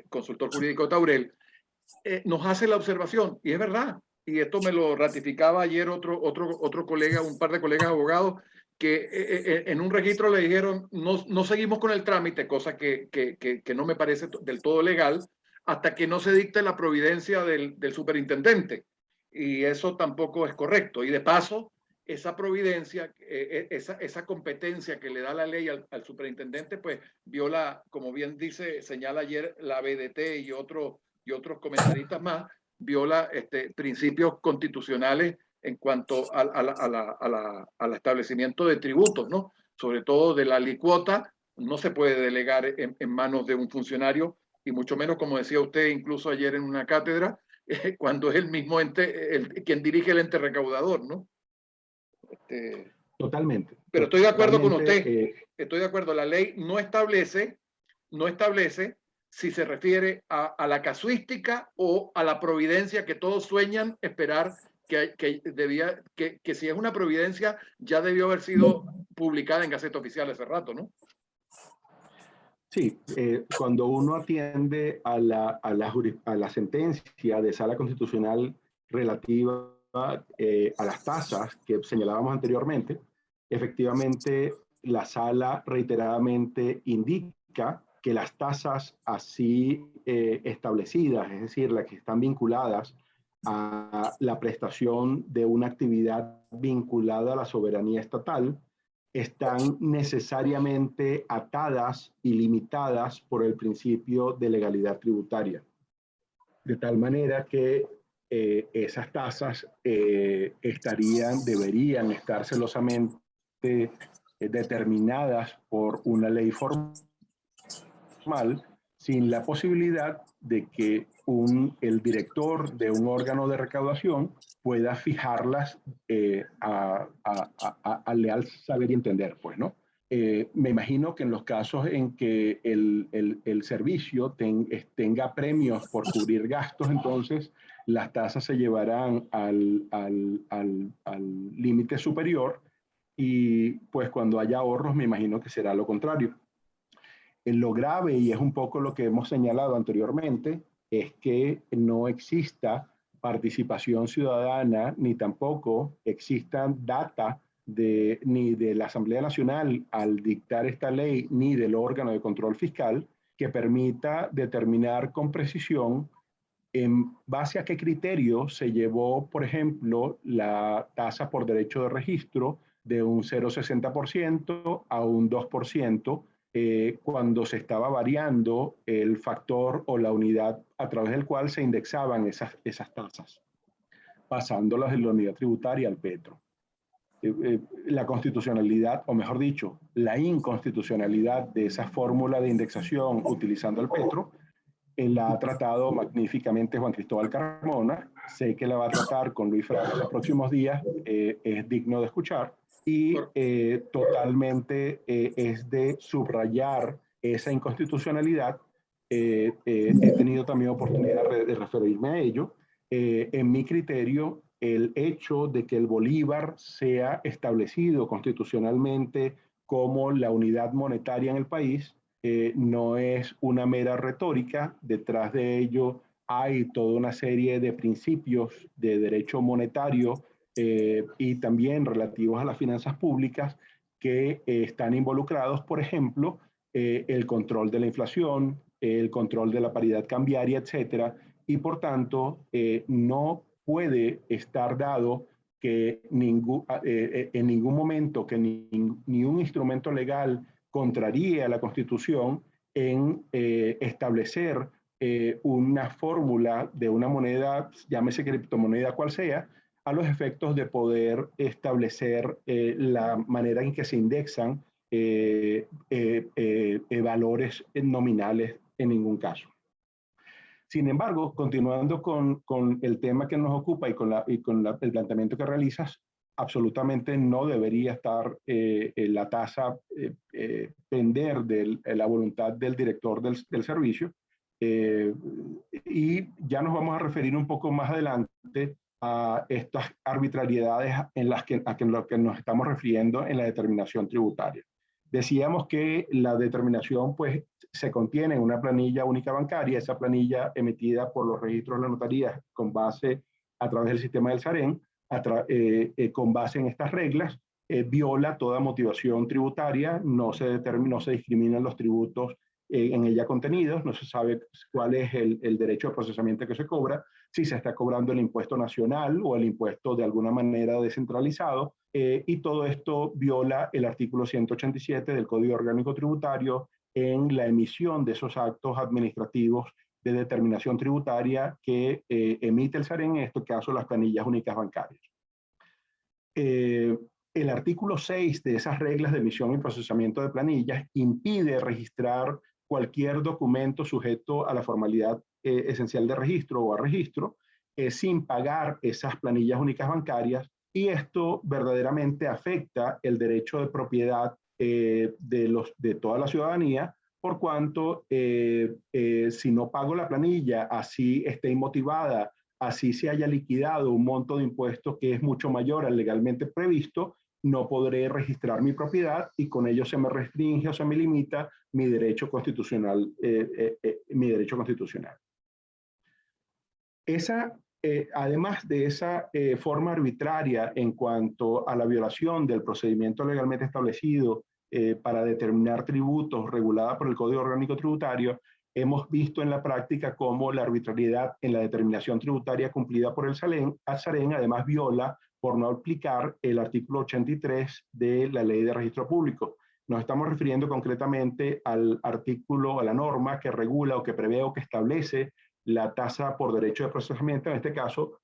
consultor jurídico Taurel, nos hace la observación, y es verdad, y esto me lo ratificaba ayer otro colega, un par de colegas abogados, que en un registro le dijeron, no seguimos con el trámite, cosa que no me parece del todo legal, hasta que no se dicte la providencia del superintendente. Y eso tampoco es correcto. Y de paso, esa providencia, esa competencia que le da la ley al superintendente, pues viola, como bien señala ayer la BDT y otros comentaristas más, viola principios constitucionales en cuanto al establecimiento de tributos, ¿no? Sobre todo de la alicuota, no se puede delegar en manos de un funcionario, y mucho menos, como decía usted incluso ayer en una cátedra, cuando es el mismo ente, quien dirige el ente recaudador, ¿no? Totalmente. Pero estoy de acuerdo con usted, estoy de acuerdo, la ley no establece si se refiere a la casuística o a la providencia que todos sueñan esperar que si es una providencia ya debió haber sido publicada en Gaceta Oficial hace rato, ¿no? Sí, cuando uno atiende a la sentencia de Sala Constitucional relativa a las tasas que señalábamos anteriormente, efectivamente la Sala reiteradamente indica que las tasas así establecidas, es decir, las que están vinculadas a la prestación de una actividad vinculada a la soberanía estatal, están necesariamente atadas y limitadas por el principio de legalidad tributaria. De tal manera que esas tasas deberían estar celosamente determinadas por una ley formal, sin la posibilidad de que el director de un órgano de recaudación pueda fijarlas al leal saber y entender, pues, ¿no? Me imagino que en los casos en que el servicio tenga premios por cubrir gastos, entonces las tasas se llevarán al límite superior y pues cuando haya ahorros me imagino que será lo contrario. Lo grave, y es un poco lo que hemos señalado anteriormente, es que no exista participación ciudadana ni tampoco existan data ni de la Asamblea Nacional al dictar esta ley ni del órgano de control fiscal que permita determinar con precisión en base a qué criterio se llevó, por ejemplo, la tasa por derecho de registro de un 0,60% a un 2%, cuando se estaba variando el factor o la unidad a través del cual se indexaban esas tasas, pasándolas de la unidad tributaria al petro. La constitucionalidad, o mejor dicho, la inconstitucionalidad de esa fórmula de indexación utilizando el petro, la ha tratado magníficamente Juan Cristóbal Carmona. Sé que la va a tratar con Luis Fraga en los próximos días. Es digno de escuchar y totalmente es de subrayar esa inconstitucionalidad. He tenido también oportunidad de referirme a ello. En mi criterio, el hecho de que el Bolívar sea establecido constitucionalmente como la unidad monetaria en el país no es una mera retórica. Detrás de ello hay toda una serie de principios de derecho monetario y también relativos a las finanzas públicas que están involucrados, por ejemplo, el control de la inflación, el control de la paridad cambiaria, etcétera, y por tanto no puede estar dado que en ningún momento que ni un instrumento legal contraría a la Constitución en establecer una fórmula de una moneda, llámese criptomoneda cual sea, a los efectos de poder establecer la manera en que se indexan valores nominales en ningún caso. Sin embargo, continuando con el tema que nos ocupa y con el planteamiento que realizas, absolutamente no debería estar la tasa pender de la voluntad del director del servicio. Y ya nos vamos a referir un poco más adelante a estas arbitrariedades en las que nos estamos refiriendo en la determinación tributaria. Decíamos que la determinación pues, se contiene en una planilla única bancaria, esa planilla emitida por los registros de la notaría con base a través del sistema del SAREN, con base en estas reglas, viola toda motivación tributaria, no se discriminan los tributos en ella contenidos, no se sabe cuál es el derecho de procesamiento que se cobra, si se está cobrando el impuesto nacional o el impuesto de alguna manera descentralizado, y todo esto viola el artículo 187 del Código Orgánico Tributario en la emisión de esos actos administrativos de determinación tributaria que emite el SAREN, en este caso las planillas únicas bancarias. El artículo 6 de esas reglas de emisión y procesamiento de planillas impide registrar cualquier documento sujeto a la formalidad esencial de registro o a registro sin pagar esas planillas únicas bancarias, y esto verdaderamente afecta el derecho de propiedad de toda la ciudadanía, por cuanto si no pago la planilla, así esté inmotivada, así se haya liquidado un monto de impuestos que es mucho mayor al legalmente previsto, no podré registrar mi propiedad y con ello se me restringe o se me limita mi derecho constitucional. Además de esa forma arbitraria en cuanto a la violación del procedimiento legalmente establecido para determinar tributos regulada por el Código Orgánico Tributario, hemos visto en la práctica cómo la arbitrariedad en la determinación tributaria cumplida por el SAREN además viola por no aplicar el artículo 83 de la Ley de Registro Público. Nos estamos refiriendo concretamente al artículo, a la norma que regula o que prevé o que establece la tasa por derecho de procesamiento, en este caso,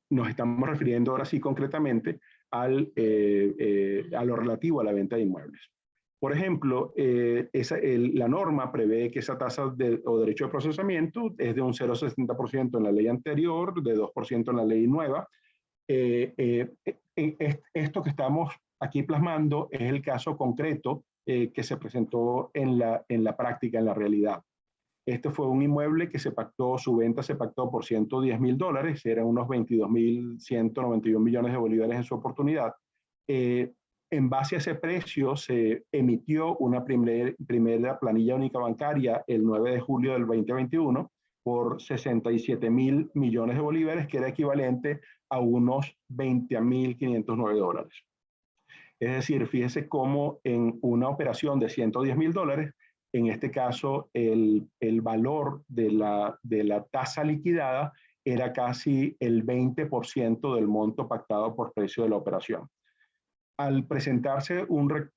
nos estamos refiriendo ahora sí concretamente a lo relativo a la venta de inmuebles. Por ejemplo, la norma prevé que esa tasa o derecho de procesamiento es de un 0,60% en la ley anterior, de 2% en la ley nueva. Esto que estamos aquí plasmando es el caso concreto que se presentó en la práctica, en la realidad. Este fue un inmueble que se pactó, su venta se pactó por $110,000, eran unos 22.191 millones de bolívares en su oportunidad. En base a ese precio se emitió una primera planilla única bancaria el 9 de julio del 2021 por 67.000 millones de bolívares, que era equivalente a unos $20.509. Es decir, fíjese cómo en una operación de $110,000, en este caso el valor de la tasa liquidada era casi el 20% del monto pactado por precio de la operación. Al presentarse una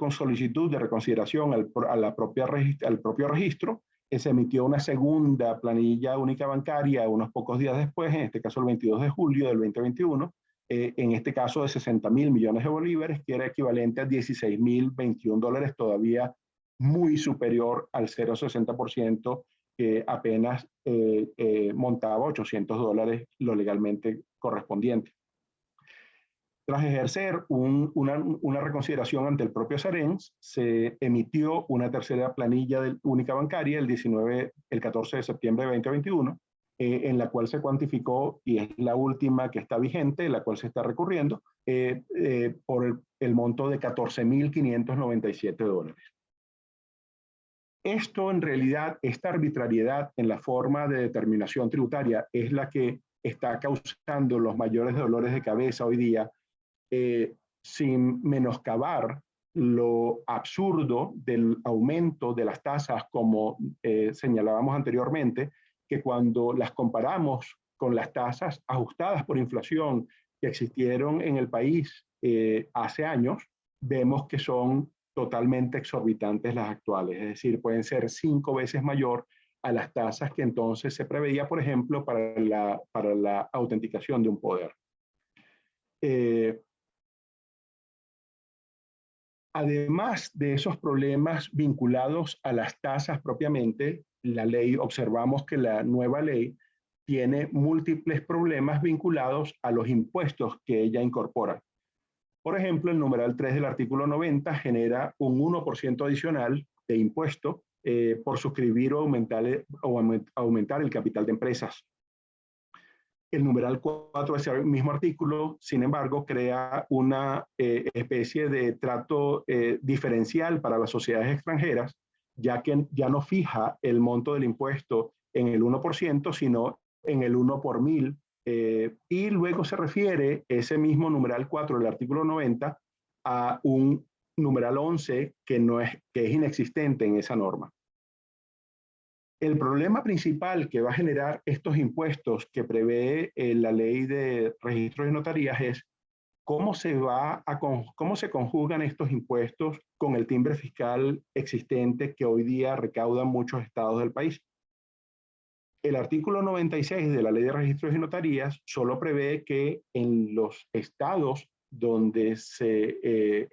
solicitud de reconsideración al propio registro, se emitió una segunda planilla única bancaria unos pocos días después, en este caso el 22 de julio del 2021, en este caso de 60.000 millones de bolívares, que era equivalente a $16.021, todavía muy superior al 0,60%, que apenas montaba $800 lo legalmente correspondiente. Tras ejercer una reconsideración ante el propio Sarens, se emitió una tercera planilla única bancaria el 14 de septiembre de 2021, en la cual se cuantificó, y es la última que está vigente, la cual se está recurriendo, por el monto de $14.597. Esto en realidad, esta arbitrariedad en la forma de determinación tributaria es la que está causando los mayores dolores de cabeza hoy día, sin menoscabar lo absurdo del aumento de las tasas, como señalábamos anteriormente, que cuando las comparamos con las tasas ajustadas por inflación que existieron en el país hace años, vemos que son totalmente exorbitantes las actuales, es decir, pueden ser 5 veces mayor a las tasas que entonces se preveía, por ejemplo, para la autenticación de un poder. Además de esos problemas vinculados a las tasas propiamente, la ley, observamos que la nueva ley tiene múltiples problemas vinculados a los impuestos que ella incorpora. Por ejemplo, el numeral 3 del artículo 90 genera un 1% adicional de impuesto por suscribir o aumentar el capital de empresas. El numeral 4 de ese mismo artículo, sin embargo, crea una especie de trato diferencial para las sociedades extranjeras, ya que ya no fija el monto del impuesto en el 1%, sino en el 1 por 1000. Y luego se refiere ese mismo numeral 4 del artículo 90 a un numeral 11 que es inexistente en esa norma. El problema principal que va a generar estos impuestos que prevé la ley de registros y notarías es cómo se conjugan estos impuestos con el timbre fiscal existente que hoy día recaudan muchos estados del país. El artículo 96 de la ley de registros y notarías solo prevé que en los estados donde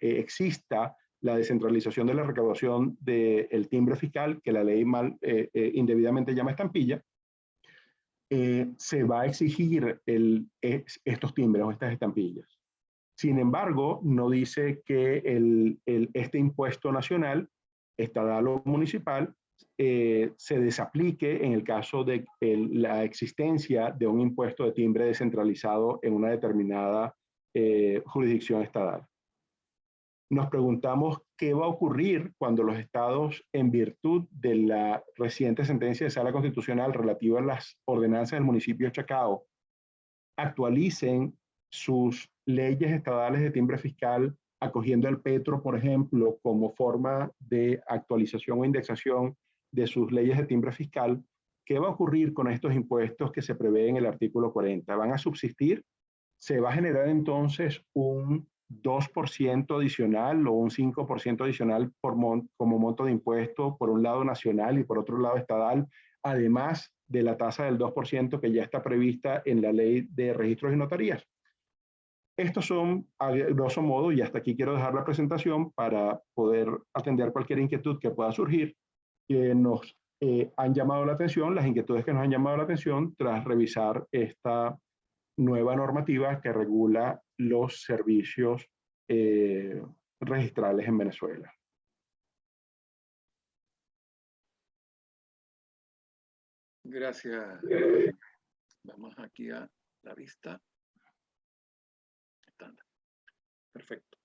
exista la descentralización de la recaudación del timbre fiscal, que la ley indebidamente llama estampilla, se va a exigir estos timbres o estas estampillas. Sin embargo, no dice que este impuesto nacional, estatal o municipal, se desaplique en el caso de la existencia de un impuesto de timbre descentralizado en una determinada jurisdicción estatal. Nos preguntamos qué va a ocurrir cuando los estados, en virtud de la reciente sentencia de Sala Constitucional relativa a las ordenanzas del municipio de Chacao, actualicen sus leyes estatales de timbre fiscal, acogiendo el Petro, por ejemplo, como forma de actualización o indexación de sus leyes de timbre fiscal. ¿Qué va a ocurrir con estos impuestos que se prevé en el artículo 40? ¿Van a subsistir? ¿Se va a generar entonces un 2% adicional o un 5% adicional como monto de impuesto por un lado nacional y por otro lado estatal, además de la tasa del 2% que ya está prevista en la ley de registros y notarías? Estos son, a grosso modo, y hasta aquí quiero dejar la presentación para poder atender cualquier inquietud que pueda surgir, que nos han llamado la atención, las inquietudes que nos han llamado la atención tras revisar esta nueva normativa que regula los servicios registrales en Venezuela. Gracias. Vamos aquí a la vista. Estándar. Perfecto.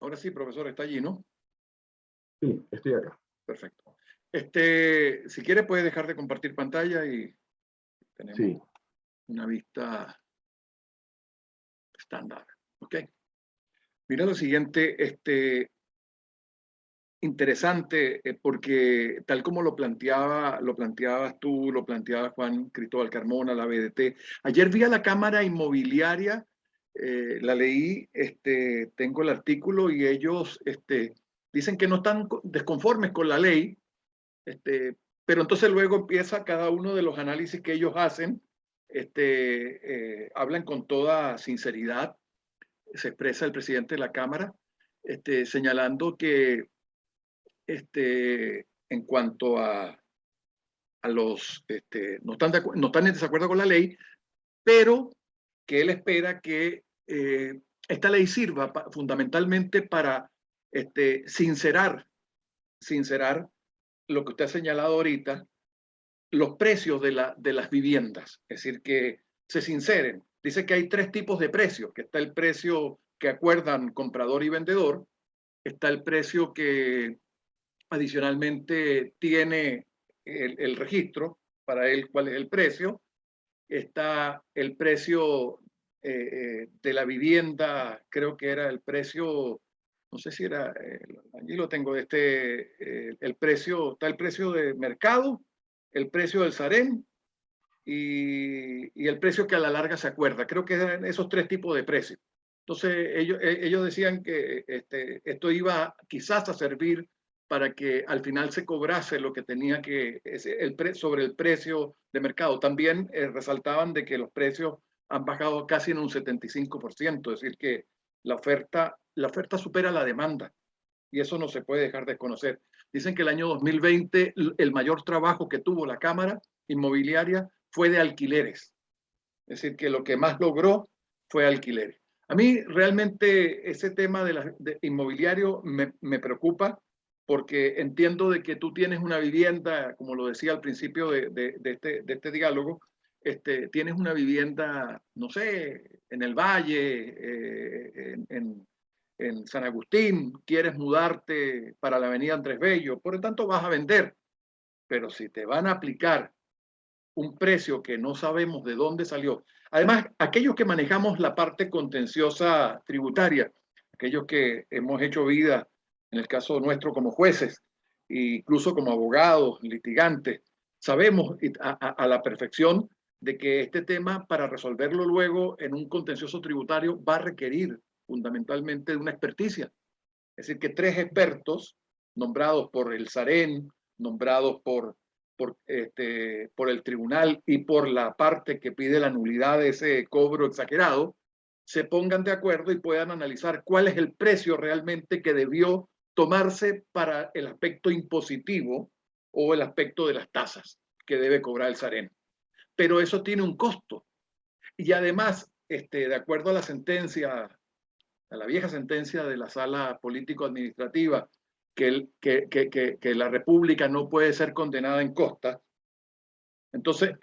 Ahora sí, profesor, está allí, ¿no? Sí, estoy acá. Perfecto. Si quiere puede dejar de compartir pantalla y tenemos una vista estándar. ¿Ok? Mira lo siguiente, interesante, porque tal como lo planteabas tú, lo planteaba Juan Cristóbal Carmona, la BDT. Ayer vi a la Cámara Inmobiliaria, la leí, tengo el artículo y ellos dicen que no están desconformes con la ley, pero entonces luego empieza cada uno de los análisis que ellos hacen, hablan con toda sinceridad, se expresa el presidente de la Cámara, señalando que en cuanto a los, no están en desacuerdo con la ley, pero que él espera que esta ley sirva fundamentalmente para sincerar lo que usted ha señalado ahorita, los precios de las viviendas, es decir, que se sinceren. Dice que hay tres tipos de precios, que está el precio que acuerdan comprador y vendedor, está el precio que adicionalmente tiene el registro, para él cuál es el precio, está el precio de la vivienda, creo que era el precio, no sé si era, allí lo tengo, el precio, está el precio de mercado, el precio del Sarén y el precio que a la larga se acuerda. Creo que eran esos tres tipos de precios. Entonces ellos decían que esto iba quizás a servir para que al final se cobrase lo que tenía que, sobre el precio de mercado. También resaltaban de que los precios han bajado casi en un 75%, es decir, que la oferta supera la demanda y eso no se puede dejar de conocer. Dicen que el año 2020 el mayor trabajo que tuvo la Cámara Inmobiliaria fue de alquileres, es decir, que lo que más logró fue alquileres. A mí realmente ese tema de inmobiliario me preocupa porque entiendo de que tú tienes una vivienda, como lo decía al principio de este diálogo, tienes una vivienda, no sé, en el Valle, en San Agustín, quieres mudarte para la avenida Andrés Bello, por lo tanto vas a vender, pero si te van a aplicar un precio que no sabemos de dónde salió. Además, aquellos que manejamos la parte contenciosa tributaria, aquellos que hemos hecho vida, en el caso nuestro como jueces, e incluso como abogados, litigantes, sabemos a la perfección de que este tema, para resolverlo luego en un contencioso tributario, va a requerir fundamentalmente de una experticia. Es decir, que tres expertos nombrados por el SAREN, nombrados por el tribunal y por la parte que pide la nulidad de ese cobro exagerado, se pongan de acuerdo y puedan analizar cuál es el precio realmente que debió tomarse para el aspecto impositivo o el aspecto de las tasas que debe cobrar el SAREN. Pero eso tiene un costo. Y además, de acuerdo a la sentencia, a la vieja sentencia de la sala político-administrativa, que la República no puede ser condenada en costa, entonces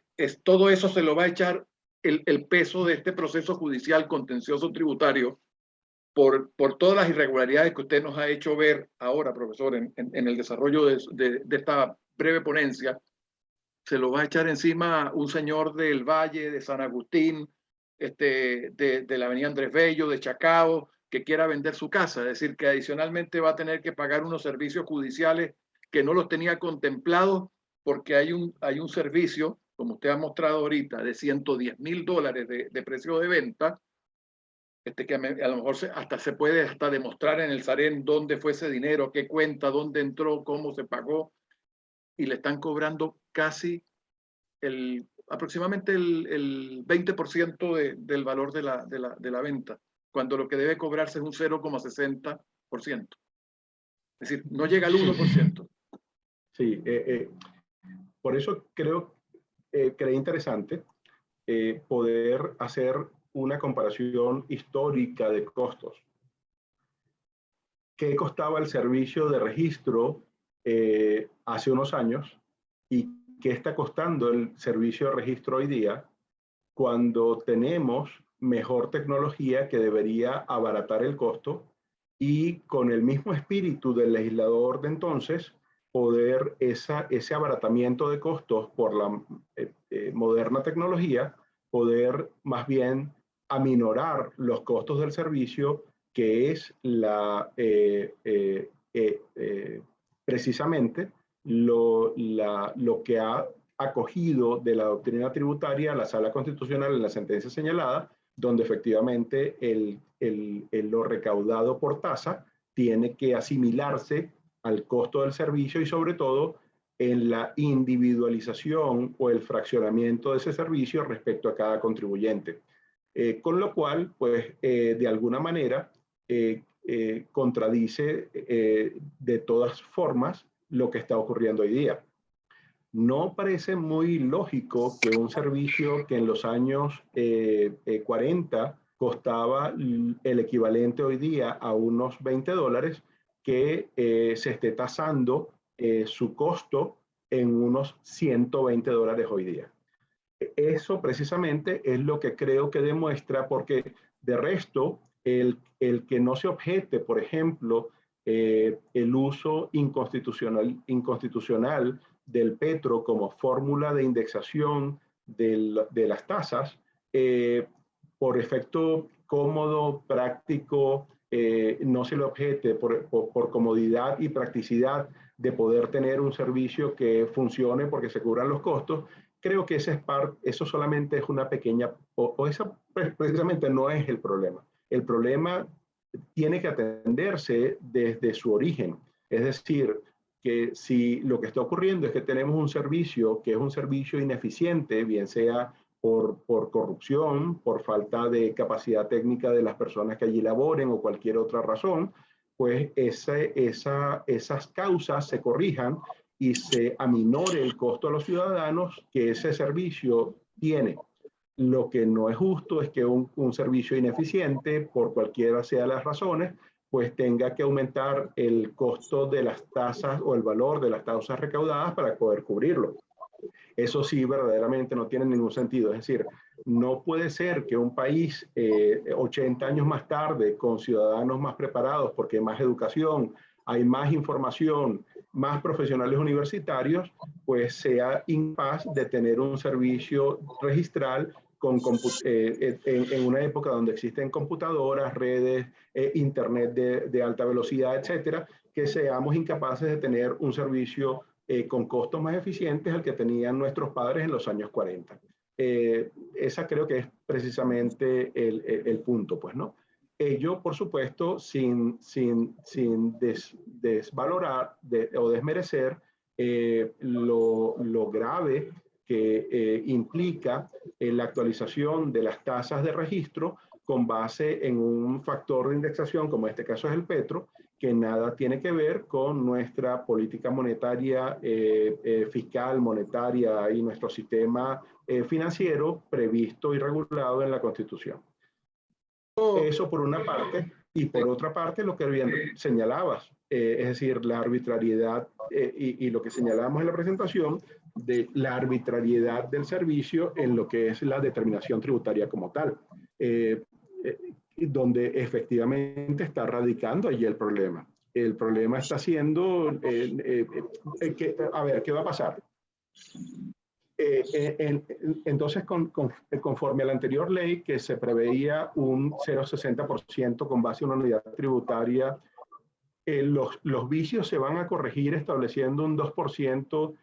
todo eso se lo va a echar el peso de este proceso judicial contencioso tributario por todas las irregularidades que usted nos ha hecho ver ahora, profesor, en el desarrollo de esta breve ponencia. Se lo va a echar encima un señor del Valle, de San Agustín, de la avenida Andrés Bello, de Chacao, que quiera vender su casa. Es decir, que adicionalmente va a tener que pagar unos servicios judiciales que no los tenía contemplados porque hay un servicio, como usted ha mostrado ahorita, de $110,000 de precio de venta, que a lo mejor hasta se puede hasta demostrar en el SAREN dónde fue ese dinero, qué cuenta, dónde entró, cómo se pagó, y le están cobrando casi aproximadamente el 20% del valor de la venta, cuando lo que debe cobrarse es un 0,60%. Es decir, no llega al 1%. Sí, por eso creí interesante poder hacer una comparación histórica de costos. ¿Qué costaba el servicio de registro hace unos años y qué está costando el servicio de registro hoy día cuando tenemos mejor tecnología que debería abaratar el costo y con el mismo espíritu del legislador de entonces poder ese abaratamiento de costos por la moderna tecnología, poder más bien aminorar los costos del servicio, que es precisamente lo que ha acogido de la doctrina tributaria a la Sala Constitucional en la sentencia señalada, donde efectivamente lo recaudado por tasa tiene que asimilarse al costo del servicio y sobre todo en la individualización o el fraccionamiento de ese servicio respecto a cada contribuyente. Con lo cual, pues, de alguna manera, contradice de todas formas lo que está ocurriendo hoy día. No parece muy lógico que un servicio que en los años 40 costaba el equivalente hoy día a unos $20, que se esté tasando su costo en unos $120 hoy día. Eso precisamente es lo que creo que demuestra, porque de resto, el que no se objete, por ejemplo, el uso inconstitucional del petro como fórmula de indexación de las tasas, por efecto cómodo, práctico, no se le objete por comodidad y practicidad de poder tener un servicio que funcione porque se cubran los costos. Creo que eso solamente es una pequeña, esa precisamente no es el problema. El problema tiene que atenderse desde su origen. Es decir, que si lo que está ocurriendo es que tenemos un servicio que es un servicio ineficiente, bien sea por corrupción, por falta de capacidad técnica de las personas que allí laboren o cualquier otra razón, pues esas causas se corrijan y se aminore el costo a los ciudadanos que ese servicio tiene. Lo que no es justo es que un servicio ineficiente, por cualquiera sea las razones, pues tenga que aumentar el costo de las tasas o el valor de las tasas recaudadas para poder cubrirlo. Eso sí, verdaderamente no tiene ningún sentido. Es decir, no puede ser que un país 80 años más tarde, con ciudadanos más preparados, porque hay más educación, hay más información, más profesionales universitarios, pues sea incapaz de tener un servicio registral en una época donde existen computadoras, redes, internet de alta velocidad, etcétera, que seamos incapaces de tener un servicio con costos más eficientes al que tenían nuestros padres en los años 40. Esa creo que es precisamente el punto, pues, ¿no? Ello, por supuesto, sin desvalorar o desmerecer lo grave que implica la actualización de las tasas de registro con base en un factor de indexación, como en este caso es el petro, que nada tiene que ver con nuestra política monetaria, fiscal, monetaria y nuestro sistema financiero previsto y regulado en la Constitución. Eso por una parte, y por otra parte lo que bien señalabas, es decir, la arbitrariedad y lo que señalamos en la presentación de la arbitrariedad del servicio en lo que es la determinación tributaria como tal, donde efectivamente está radicando allí el problema. El problema está siendo, a ver, ¿qué va a pasar? Entonces, conforme a la anterior ley que se preveía un 0,60% con base en una unidad tributaria, los vicios se van a corregir estableciendo un 2%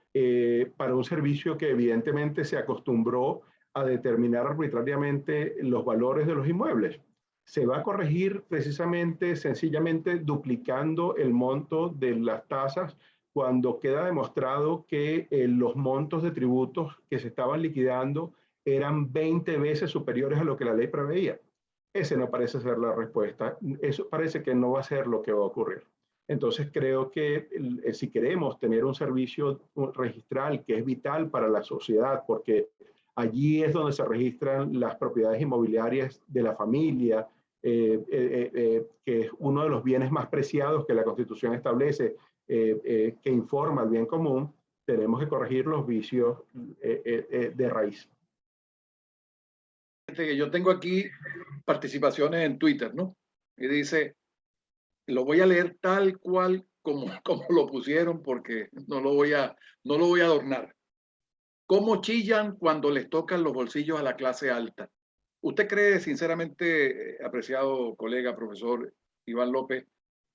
para un servicio que evidentemente se acostumbró a determinar arbitrariamente los valores de los inmuebles. Se va a corregir precisamente, sencillamente duplicando el monto de las tasas cuando queda demostrado que los montos de tributos que se estaban liquidando eran 20 veces superiores a lo que la ley preveía. Ese no parece ser la respuesta. Eso parece que no va a ser lo que va a ocurrir. Entonces creo que si queremos tener un servicio registral que es vital para la sociedad, porque allí es donde se registran las propiedades inmobiliarias de la familia, que es uno de los bienes más preciados que la Constitución establece, que informa el bien común, tenemos que corregir los vicios de raíz. Yo tengo aquí participaciones en Twitter, ¿no? Y dice, lo voy a leer tal cual como lo pusieron porque no lo voy a adornar. ¿Cómo chillan cuando les tocan los bolsillos a la clase alta? ¿Usted cree sinceramente, apreciado colega, profesor Iván López,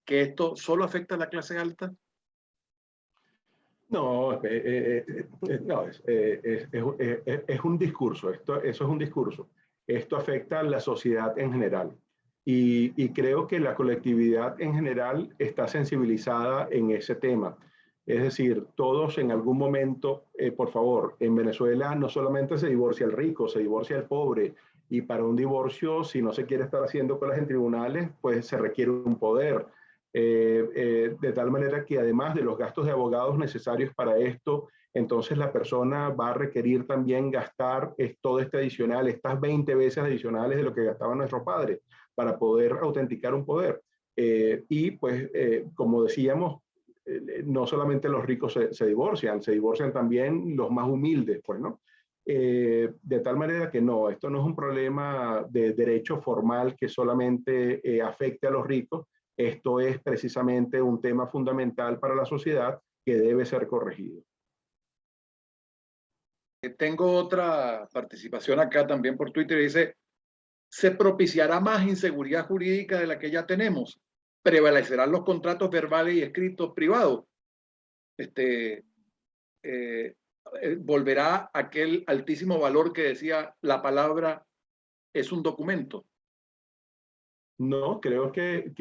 que esto solo afecta a la clase alta? No, no es un discurso, eso es un discurso. Esto afecta a la sociedad en general. Y creo que la colectividad en general está sensibilizada en ese tema. Es decir, todos en algún momento, por favor, en Venezuela no solamente se divorcia el rico, se divorcia el pobre. Y para un divorcio, si no se quiere estar haciendo cosas en tribunales, pues se requiere un poder. De tal manera que además de los gastos de abogados necesarios para esto, entonces la persona va a requerir también gastar todo este adicional, estas 20 veces adicionales de lo que gastaban nuestros padres para poder autenticar un poder. Y pues, como decíamos, no solamente los ricos se divorcian también los más humildes, pues, ¿no? De tal manera que no, esto no es un problema de derecho formal que solamente afecte a los ricos, esto es precisamente un tema fundamental para la sociedad que debe ser corregido. Tengo otra participación acá también por Twitter. Dice, ¿se propiciará más inseguridad jurídica de la que ya tenemos? ¿Prevalecerán los contratos verbales y escritos privados? ¿Volverá aquel altísimo valor que decía la palabra es un documento? No, creo que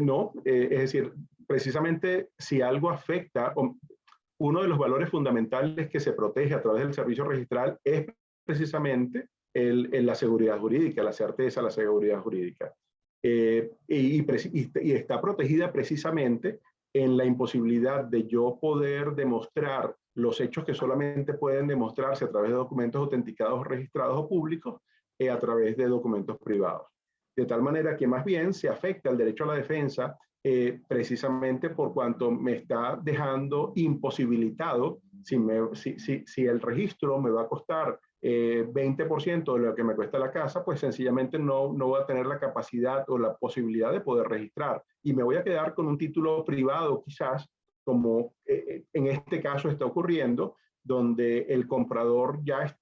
no. Es decir, precisamente si algo afecta, uno de los valores fundamentales que se protege a través del servicio registral es precisamente la seguridad jurídica, la certeza, la seguridad jurídica. Y está protegida precisamente en la imposibilidad de yo poder demostrar los hechos que solamente pueden demostrarse a través de documentos autenticados, registrados o públicos, a través de documentos privados. De tal manera que más bien se afecta el derecho a la defensa precisamente por cuanto me está dejando imposibilitado, si el registro me va a costar 20% de lo que me cuesta la casa, pues sencillamente no voy a tener la capacidad o la posibilidad de poder registrar. Y me voy a quedar con un título privado quizás, como en este caso está ocurriendo, donde el comprador ya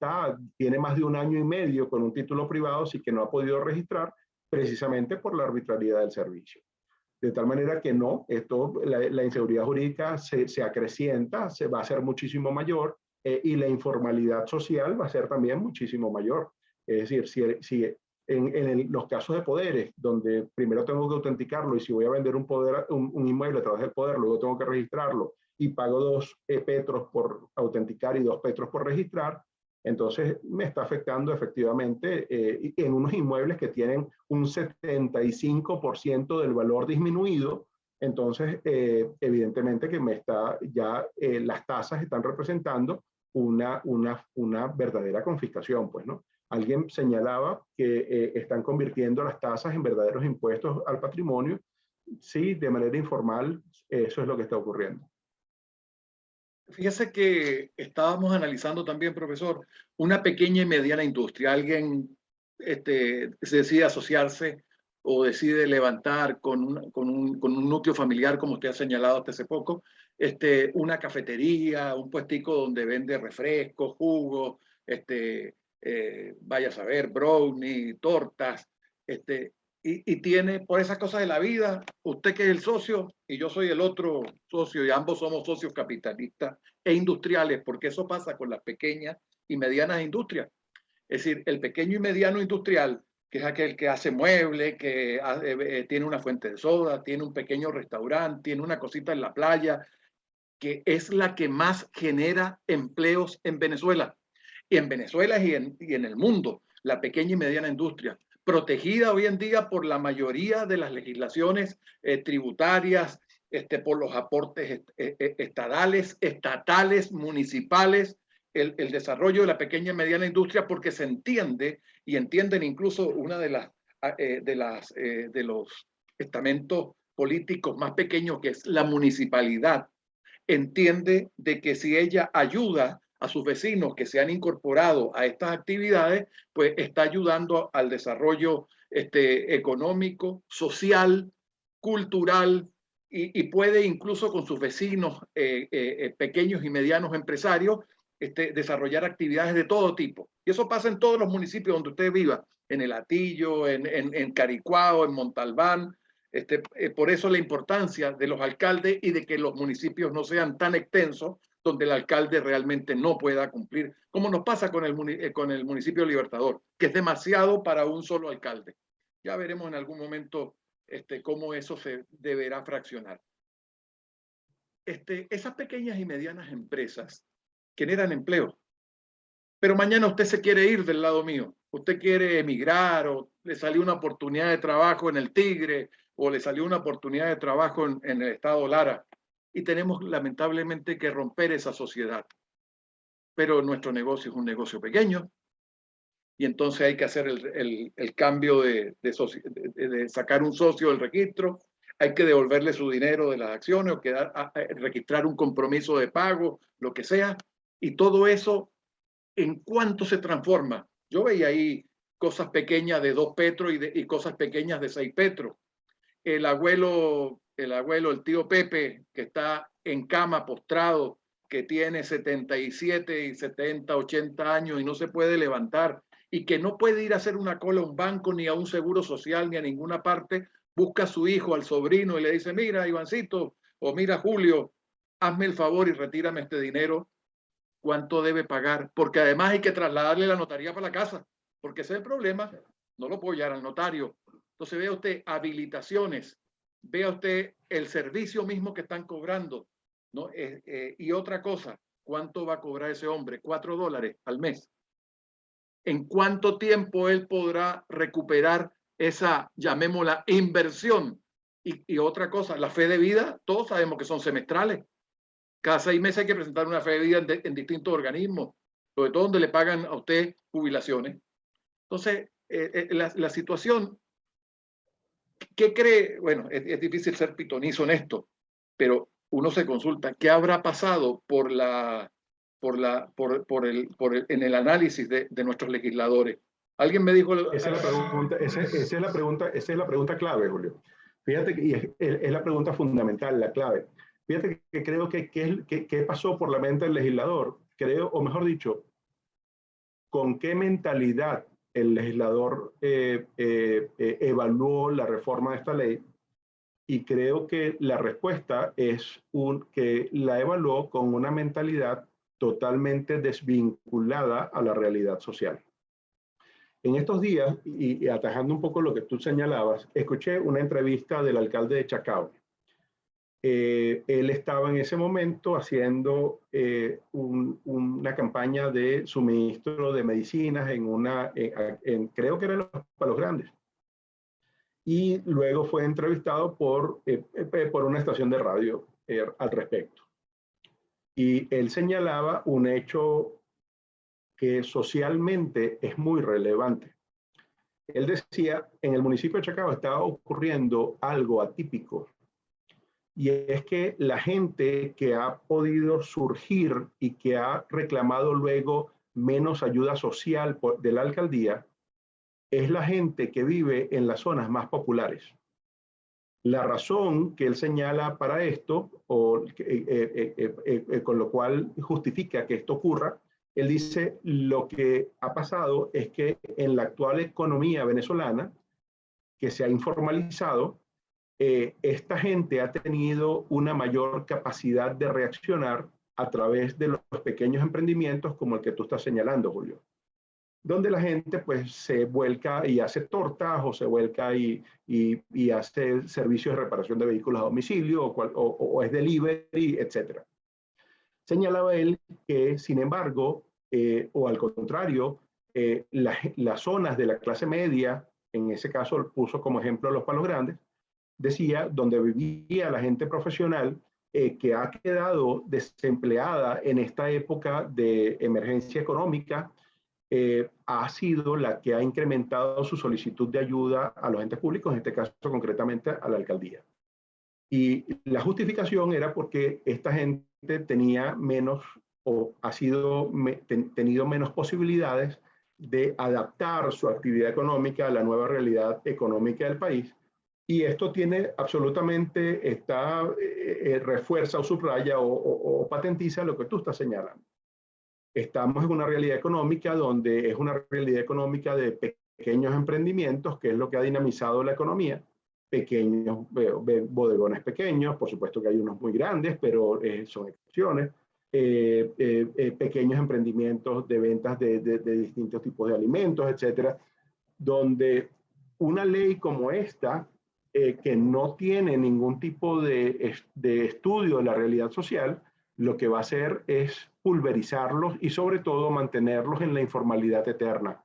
tiene más de 1 año y medio con un título privado, sí que no ha podido registrar precisamente por la arbitrariedad del servicio. De tal manera que no, la inseguridad jurídica se acrecienta, se va a ser muchísimo mayor y la informalidad social va a ser también muchísimo mayor. Es decir, si en los casos de poderes, donde primero tengo que autenticarlo y si voy a vender un inmueble a través del poder, luego tengo que registrarlo y pago 2 petros por autenticar y 2 petros por registrar, entonces me está afectando efectivamente en unos inmuebles que tienen un 75% del valor disminuido. Entonces, evidentemente que las tasas están representando una verdadera confiscación, pues, ¿no? Alguien señalaba que están convirtiendo las tasas en verdaderos impuestos al patrimonio. Sí, de manera informal, eso es lo que está ocurriendo. Fíjese que estábamos analizando también, profesor, una pequeña y mediana industria. Alguien se decide asociarse o decide levantar con un núcleo familiar, como usted ha señalado hasta hace poco, una cafetería, un puestico donde vende refrescos, jugos, vaya a saber, brownie, tortas, y tiene por esas cosas de la vida, usted que es el socio y yo soy el otro socio y ambos somos socios capitalistas e industriales, porque eso pasa con las pequeñas y medianas industrias. Es decir, el pequeño y mediano industrial que es aquel que hace muebles, que tiene una fuente de soda, tiene un pequeño restaurante, tiene una cosita en la playa, que es la que más genera empleos en Venezuela. Y en Venezuela y en el mundo, la pequeña y mediana industria, protegida hoy en día por la mayoría de las legislaciones tributarias, por los aportes estatales, municipales, el desarrollo de la pequeña y mediana industria, porque se entiende y entienden incluso una de los estamentos políticos más pequeños, que es la municipalidad, entiende de que si ella ayuda a sus vecinos que se han incorporado a estas actividades, pues está ayudando al desarrollo económico, social, cultural, y puede incluso con sus vecinos pequeños y medianos empresarios desarrollar actividades de todo tipo. Y eso pasa en todos los municipios donde usted viva, en El Hatillo, en Caricuao, en Montalbán. Por eso la importancia de los alcaldes y de que los municipios no sean tan extensos, donde el alcalde realmente no pueda cumplir, como nos pasa con el municipio Libertador, que es demasiado para un solo alcalde. Ya veremos en algún momento cómo eso se deberá fraccionar. Esas pequeñas y medianas empresas generan empleo, pero mañana usted se quiere ir del lado mío, usted quiere emigrar, o le salió una oportunidad de trabajo en el Tigre, o le salió una oportunidad de trabajo en el estado Lara, y tenemos lamentablemente que romper esa sociedad. Pero nuestro negocio es un negocio pequeño, y entonces hay que hacer el cambio de sacar un socio del registro, hay que devolverle su dinero de las acciones, o registrar un compromiso de pago, lo que sea, y todo eso, ¿en cuánto se transforma? Yo veía ahí cosas pequeñas de 2 petros y cosas pequeñas de 6 petros. El abuelo, el tío Pepe, que está en cama postrado, que tiene 77 y 70, 80 años y no se puede levantar, y que no puede ir a hacer una cola a un banco, ni a un seguro social, ni a ninguna parte, busca a su hijo, al sobrino, y le dice: mira, Ivancito, o mira, Julio, hazme el favor y retírame este dinero. ¿Cuánto debe pagar? Porque además hay que trasladarle la notaría para la casa, porque ese es el problema. No lo puedo llevar al notario. Entonces vea usted habilitaciones, vea usted el servicio mismo que están cobrando, ¿no? Y otra cosa, ¿cuánto va a cobrar ese hombre? $4 al mes. ¿En cuánto tiempo él podrá recuperar esa, llamémosla, inversión? Y otra cosa, la fe de vida, todos sabemos que son semestrales. Cada 6 meses hay que presentar una fe de vida en distintos organismos, sobre todo donde le pagan a usted jubilaciones. Entonces, la situación, ¿qué cree? Bueno, es difícil ser pitonizo en esto, pero uno se consulta, ¿qué habrá pasado en el análisis de nuestros legisladores? Alguien me dijo... Esa es la pregunta clave, Julio. Fíjate que es la pregunta fundamental, la clave. Fíjate que creo que pasó por la mente del legislador, creo, o mejor dicho, con qué mentalidad el legislador evaluó la reforma de esta ley, y creo que la respuesta es que la evaluó con una mentalidad totalmente desvinculada a la realidad social. En estos días, y atajando un poco lo que tú señalabas, escuché una entrevista del alcalde de Chacao. Él estaba en ese momento haciendo una campaña de suministro de medicinas creo que eran los Palos Grandes. Y luego fue entrevistado por una estación de radio al respecto. Y él señalaba un hecho que socialmente es muy relevante. Él decía, en el municipio de Chacao estaba ocurriendo algo atípico, y es que la gente que ha podido surgir y que ha reclamado luego menos ayuda social de la alcaldía es la gente que vive en las zonas más populares. La razón que él señala para esto, con lo cual justifica que esto ocurra, él dice: lo que ha pasado es que en la actual economía venezolana, que se ha informalizado, esta gente ha tenido una mayor capacidad de reaccionar a través de los pequeños emprendimientos como el que tú estás señalando, Julio. donde la gente pues se vuelca y hace tortas o se vuelca y hace servicios de reparación de vehículos a domicilio o es delivery, etcétera. Señalaba él que, sin embargo, o al contrario, las zonas de la clase media, en ese caso puso como ejemplo los Palos Grandes, decía, donde vivía la gente profesional que ha quedado desempleada en esta época de emergencia económica, ha sido la que ha incrementado su solicitud de ayuda a los entes públicos, en este caso concretamente a la alcaldía. Y la justificación era porque esta gente tenía menos o ha sido, tenido menos posibilidades de adaptar su actividad económica a la nueva realidad económica del país. Y esto tiene absolutamente, refuerza o subraya o patentiza lo que tú estás señalando. Estamos en una realidad económica donde es una realidad económica de pequeños emprendimientos, que es lo que ha dinamizado la economía. Pequeños, bodegones pequeños, por supuesto que hay unos muy grandes, pero son excepciones. Pequeños emprendimientos de ventas de distintos tipos de alimentos, etcétera, donde una ley como esta, que no tiene ningún tipo de estudio de la realidad social, lo que va a hacer es pulverizarlos y sobre todo mantenerlos en la informalidad eterna.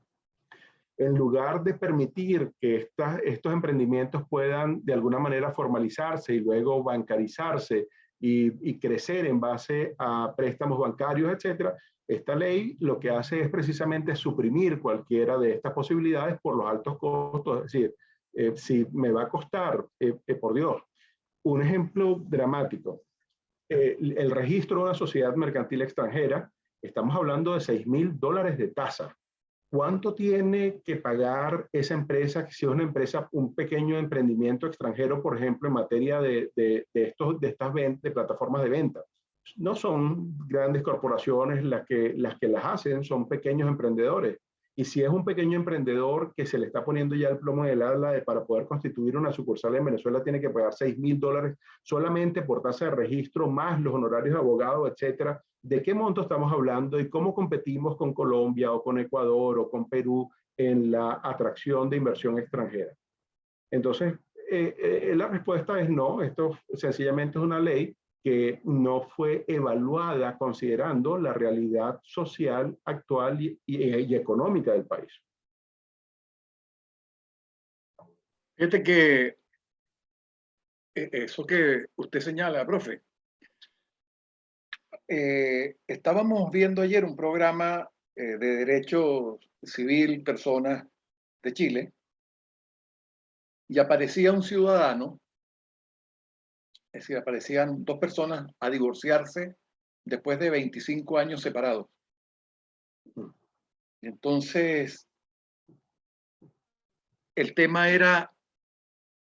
En lugar de permitir que estos emprendimientos puedan de alguna manera formalizarse y luego bancarizarse y crecer en base a préstamos bancarios, etcétera, esta ley lo que hace es precisamente suprimir cualquiera de estas posibilidades por los altos costos. Es decir, si me va a costar, por Dios, un ejemplo dramático, el registro de una sociedad mercantil extranjera, estamos hablando de $6,000 de tasa. ¿Cuánto tiene que pagar esa empresa, si es una empresa, un pequeño emprendimiento extranjero, por ejemplo, en materia de plataformas de venta? No son grandes corporaciones las que las hacen, son pequeños emprendedores. Y si es un pequeño emprendedor que se le está poniendo ya el plomo en el ala para poder constituir una sucursal en Venezuela, tiene que pagar $6,000 solamente por tasa de registro, más los honorarios de abogado, etcétera. ¿De qué monto estamos hablando y cómo competimos con Colombia o con Ecuador o con Perú en la atracción de inversión extranjera? Entonces, la respuesta es no. Esto sencillamente es una ley que no fue evaluada considerando la realidad social actual y económica del país. Fíjate que eso que usted señala, profe, estábamos viendo ayer un programa de derecho civil, personas de Chile, y aparecía un ciudadano, es decir, aparecían dos personas a divorciarse después de 25 años separados. Entonces, el tema era,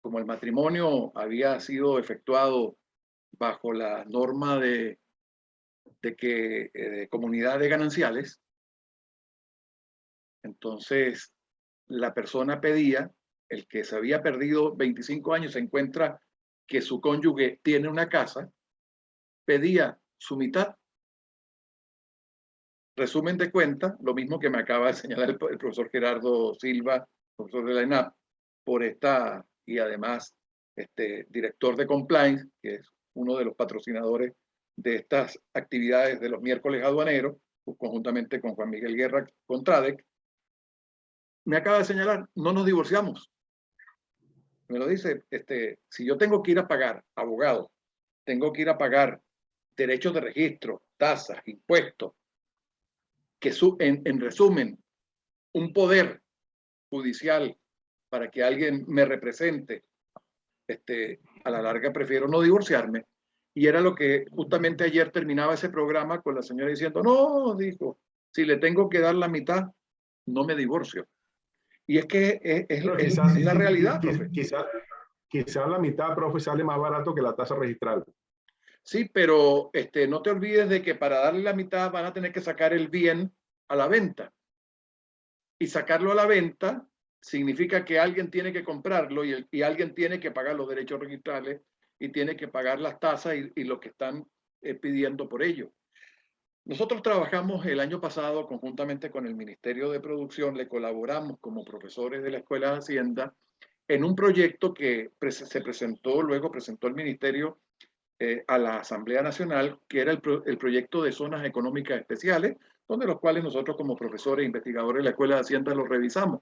como el matrimonio había sido efectuado bajo la norma de comunidad de gananciales, entonces la persona pedía, el que se había perdido 25 años, se encuentra que su cónyuge tiene una casa, pedía su mitad. Resumen de cuenta, lo mismo que me acaba de señalar el profesor Gerardo Silva, profesor de la ENAP, por esta, y además director de compliance, que es uno de los patrocinadores de estas actividades de los miércoles aduaneros, conjuntamente con Juan Miguel Guerra Contradec, me acaba de señalar, no nos divorciamos. Me lo dice, si yo tengo que ir a pagar abogados, tengo que ir a pagar derechos de registro, tasas, impuestos, que en resumen, un poder judicial para que alguien me represente, a la larga prefiero no divorciarme. Y era lo que justamente ayer terminaba ese programa con la señora diciendo, no, dijo, si le tengo que dar la mitad, no me divorcio. Y es que es la realidad, profe. Quizás la mitad, profe, sale más barato que la tasa registral. Sí, pero no te olvides de que para darle la mitad van a tener que sacar el bien a la venta. Y sacarlo a la venta significa que alguien tiene que comprarlo y alguien tiene que pagar los derechos registrales y tiene que pagar las tasas y lo que están pidiendo por ello. Nosotros trabajamos el año pasado conjuntamente con el Ministerio de Producción, le colaboramos como profesores de la Escuela de Hacienda en un proyecto que se presentó, luego presentó el Ministerio a la Asamblea Nacional, que era el proyecto de zonas económicas especiales, donde los cuales nosotros como profesores e investigadores de la Escuela de Hacienda los revisamos.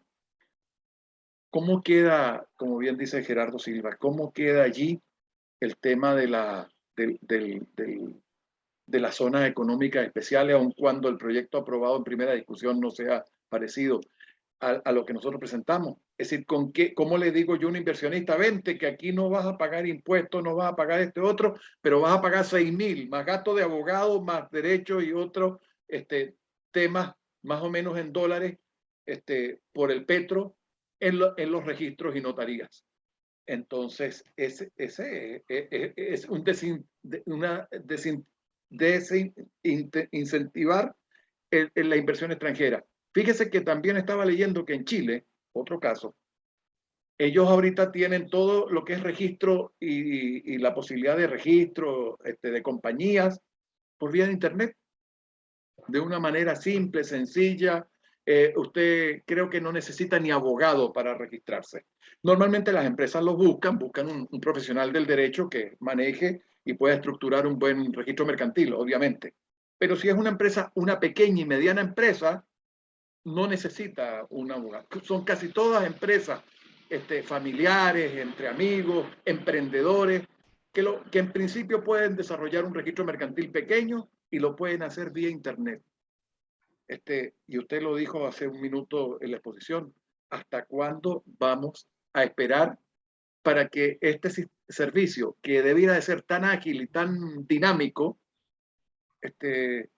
¿Cómo queda, como bien dice Gerardo Silva, cómo queda allí el tema de de las zonas económicas especiales, aun cuando el proyecto aprobado en primera discusión no sea parecido a lo que nosotros presentamos? Es decir, ¿cómo le digo yo a un inversionista, vente, que aquí no vas a pagar impuestos, no vas a pagar este otro, pero vas a pagar 6.000, más gasto de abogado, más derechos y otros temas más o menos en dólares por el petro en los registros y notarías? Entonces, ese es una desincentivar la inversión extranjera. Fíjese que también estaba leyendo que en Chile, otro caso, ellos ahorita tienen todo lo que es registro y la posibilidad de registro de compañías por vía de Internet, de una manera simple, sencilla. Usted creo que no necesita ni abogado para registrarse. Normalmente las empresas los buscan un profesional del derecho que maneje y pueda estructurar un buen registro mercantil, obviamente. Pero si es una empresa, una pequeña y mediana empresa, no necesita un abogado. Son casi todas empresas familiares, entre amigos, emprendedores, que en principio pueden desarrollar un registro mercantil pequeño y lo pueden hacer vía Internet. Y usted lo dijo hace un minuto en la exposición, ¿hasta cuándo vamos a esperar para que este servicio, que debiera de ser tan ágil y tan dinámico,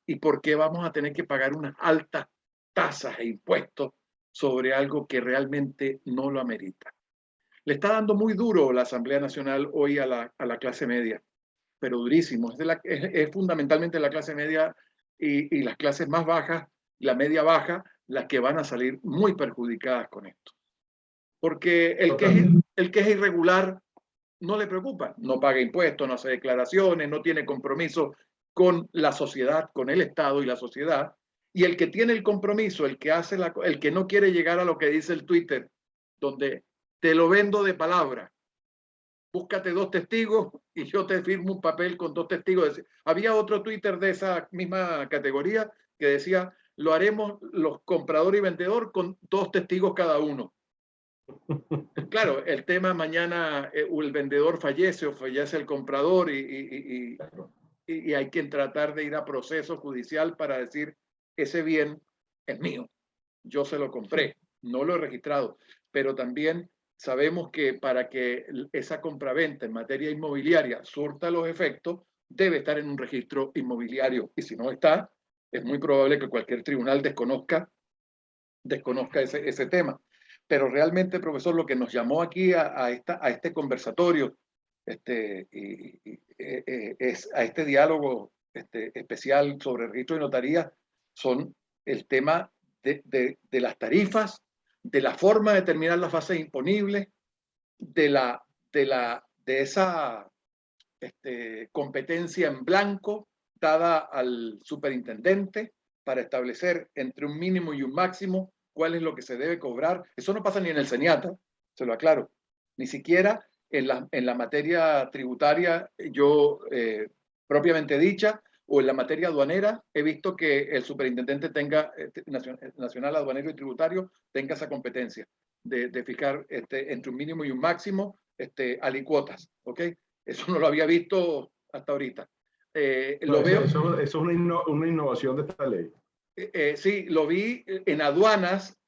y por qué vamos a tener que pagar unas altas tasas e impuestos sobre algo que realmente no lo amerita? Le está dando muy duro la Asamblea Nacional hoy a la clase media, pero durísimo. Es fundamentalmente la clase media y las clases más bajas, la media baja, las que van a salir muy perjudicadas con esto. Porque el que es irregular no le preocupa, no paga impuestos, no hace declaraciones, no tiene compromiso con la sociedad, con el Estado y la sociedad. Y el que tiene el compromiso, el que no quiere llegar a lo que dice el Twitter, donde te lo vendo de palabra, búscate 2 testigos y yo te firmo un papel con 2 testigos. Había otro Twitter de esa misma categoría que decía, lo haremos los comprador y vendedor con 2 testigos cada uno. Claro, el tema mañana el vendedor fallece o fallece el comprador y hay que tratar de ir a proceso judicial para decir, ese bien es mío, yo se lo compré, no lo he registrado, pero también sabemos que para que esa compraventa en materia inmobiliaria surta los efectos, debe estar en un registro inmobiliario. Y si no está, es muy probable que cualquier tribunal desconozca ese tema. Pero realmente, profesor, lo que nos llamó aquí a este conversatorio, es a este diálogo especial sobre registro de notaría, son el tema de las tarifas, de la forma de determinar las bases imponibles, de esa competencia en blanco dada al superintendente para establecer entre un mínimo y un máximo cuál es lo que se debe cobrar. Eso no pasa ni en el Seniata, se lo aclaro. Ni siquiera en la materia tributaria, yo propiamente dicha, o en la materia aduanera, he visto que el superintendente nacional aduanero y tributario tenga esa competencia de fijar entre un mínimo y un máximo alicuotas, ¿ok? Eso no lo había visto hasta ahorita. Eso es una innovación de esta ley. Sí, lo vi en aduanas,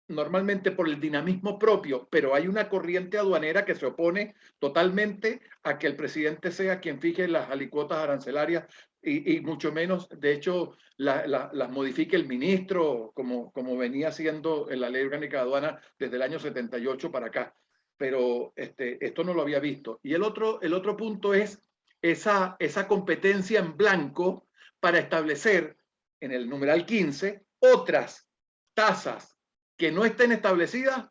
normalmente por el dinamismo propio, pero hay una corriente aduanera que se opone totalmente a que el presidente sea quien fije las alicuotas arancelarias y mucho menos, de hecho, las modifique el ministro, como venía haciendo en la ley orgánica de aduana desde el año 78 para acá. Pero esto no lo había visto. Y el otro punto es esa competencia en blanco para establecer en el numeral 15 otras tasas que no estén establecidas,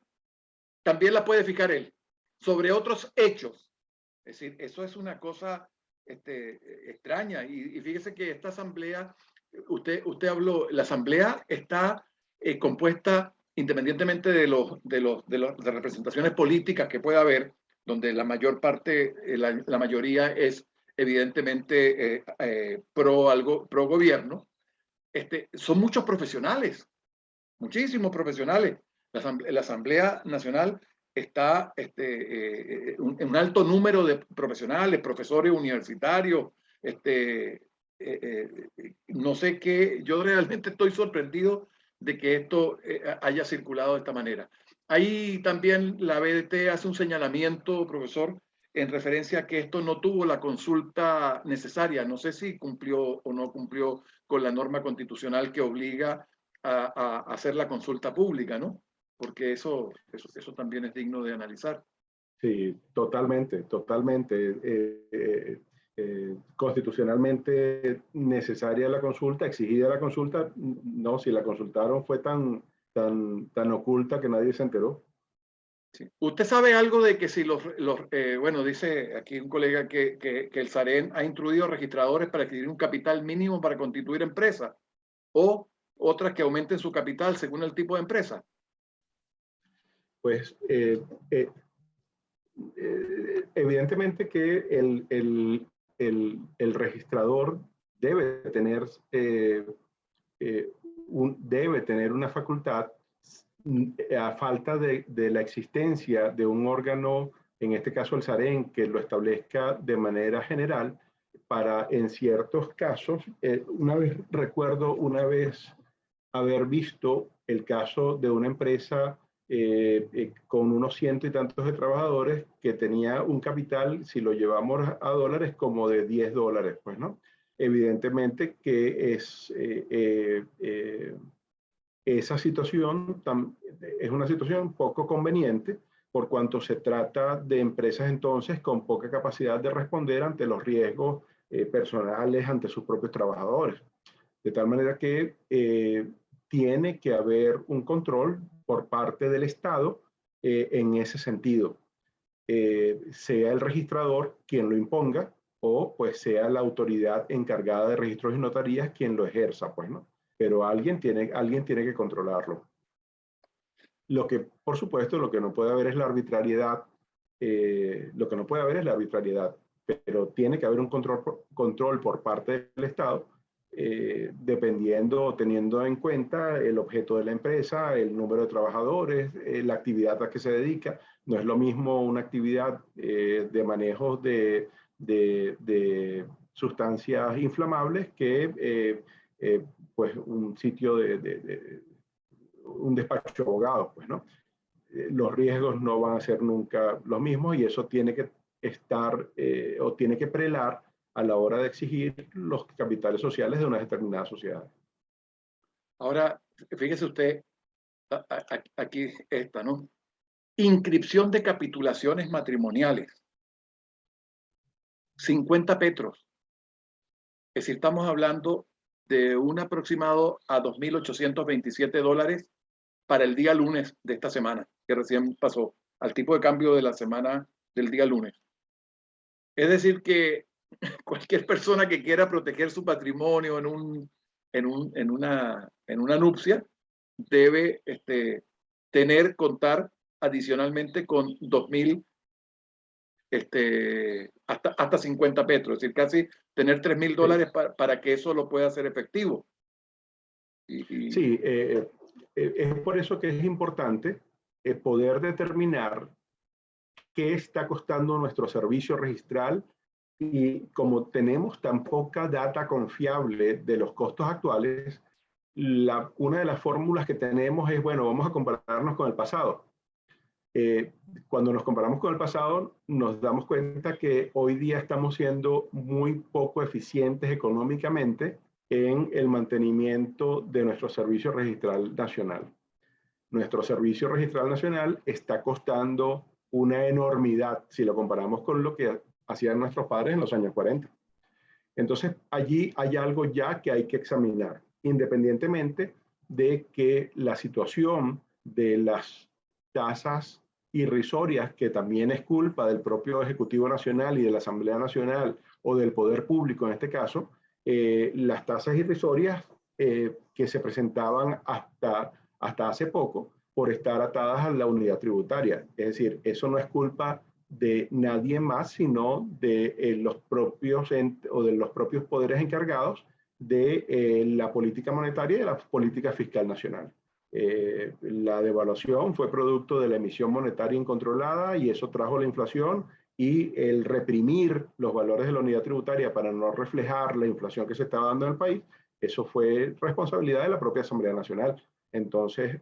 también la puede fijar él, sobre otros hechos. Es decir, eso es una cosa extraña. Y fíjese que esta asamblea usted habló, la Asamblea está compuesta independientemente de representaciones políticas que pueda haber, donde la mayor parte, la mayoría es evidentemente pro gobierno. Son muchos profesionales, muchísimos profesionales. La Asamblea Nacional está un alto número de profesionales, profesores universitarios, no sé qué, yo realmente estoy sorprendido de que esto haya circulado de esta manera. Ahí también la BDT hace un señalamiento, profesor, en referencia a que esto no tuvo la consulta necesaria. No sé si cumplió o no cumplió con la norma constitucional que obliga a hacer la consulta pública, ¿no? Porque eso también es digno de analizar. Sí, totalmente, totalmente. Constitucionalmente necesaria la consulta, exigida la consulta. No, si la consultaron fue tan oculta que nadie se enteró. Sí. ¿Usted sabe algo de que si bueno, dice aquí un colega que el SAREN ha instruido registradores para adquirir un capital mínimo para constituir empresa o otras que aumenten su capital según el tipo de empresa? Pues evidentemente que el registrador debe tener, debe tener una facultad a falta de la existencia de un órgano, en este caso el SAREN, que lo establezca de manera general para en ciertos casos. Recuerdo una vez haber visto el caso de una empresa con unos ciento y tantos de trabajadores que tenía un capital, si lo llevamos a dólares, como de $10, pues, ¿no? Evidentemente que esa situación es una situación poco conveniente por cuanto se trata de empresas entonces con poca capacidad de responder ante los riesgos personales ante sus propios trabajadores. De tal manera que tiene que haber un control por parte del Estado en ese sentido. Sea el registrador quien lo imponga o pues sea la autoridad encargada de registros y notarías quien lo ejerza, pues, ¿no? Pero alguien tiene que controlarlo. Lo que, por supuesto, lo que no puede haber es la arbitrariedad. Lo que no puede haber es la arbitrariedad, pero tiene que haber un control por parte del Estado, dependiendo o teniendo en cuenta el objeto de la empresa, el número de trabajadores, la actividad a que se dedica. No es lo mismo una actividad de manejo de sustancias inflamables que pues un sitio un despacho de abogados, pues, ¿no? Los riesgos no van a ser nunca los mismos y eso tiene que estar o tiene que prelar a la hora de exigir los capitales sociales de una determinada sociedad. Ahora, fíjese usted, aquí está, ¿no? Inscripción de capitulaciones matrimoniales. 50 petros. Es decir, estamos hablando de un aproximado a $2.827 para el día lunes de esta semana, que recién pasó, al tipo de cambio de la semana del día lunes. Es decir, que cualquier persona que quiera proteger su patrimonio en una nupcia debe contar adicionalmente con 2.000 hasta 50 petros, es decir, casi tener $3.000 para que eso lo pueda hacer efectivo. Sí, es por eso que es importante poder determinar qué está costando nuestro servicio registral y como tenemos tan poca data confiable de los costos actuales, una de las fórmulas que tenemos es, bueno, vamos a compararnos con el pasado. Cuando nos comparamos con el pasado, nos damos cuenta que hoy día estamos siendo muy poco eficientes económicamente en el mantenimiento de nuestro servicio registral nacional. Nuestro servicio registral nacional está costando una enormidad si lo comparamos con lo que hacían nuestros padres en los años 40. Entonces, allí hay algo ya que hay que examinar, independientemente de que la situación de las tasas irrisorias, que también es culpa del propio Ejecutivo Nacional y de la Asamblea Nacional o del Poder Público en este caso, las tasas irrisorias que se presentaban hasta hace poco por estar atadas a la unidad tributaria. Es decir, eso no es culpa de nadie más, sino de los propios o de los propios poderes encargados de la política monetaria y de la política fiscal nacional. La devaluación fue producto de la emisión monetaria incontrolada y eso trajo la inflación, y el reprimir los valores de la unidad tributaria para no reflejar la inflación que se estaba dando en el país, eso fue responsabilidad de la propia Asamblea Nacional. Entonces,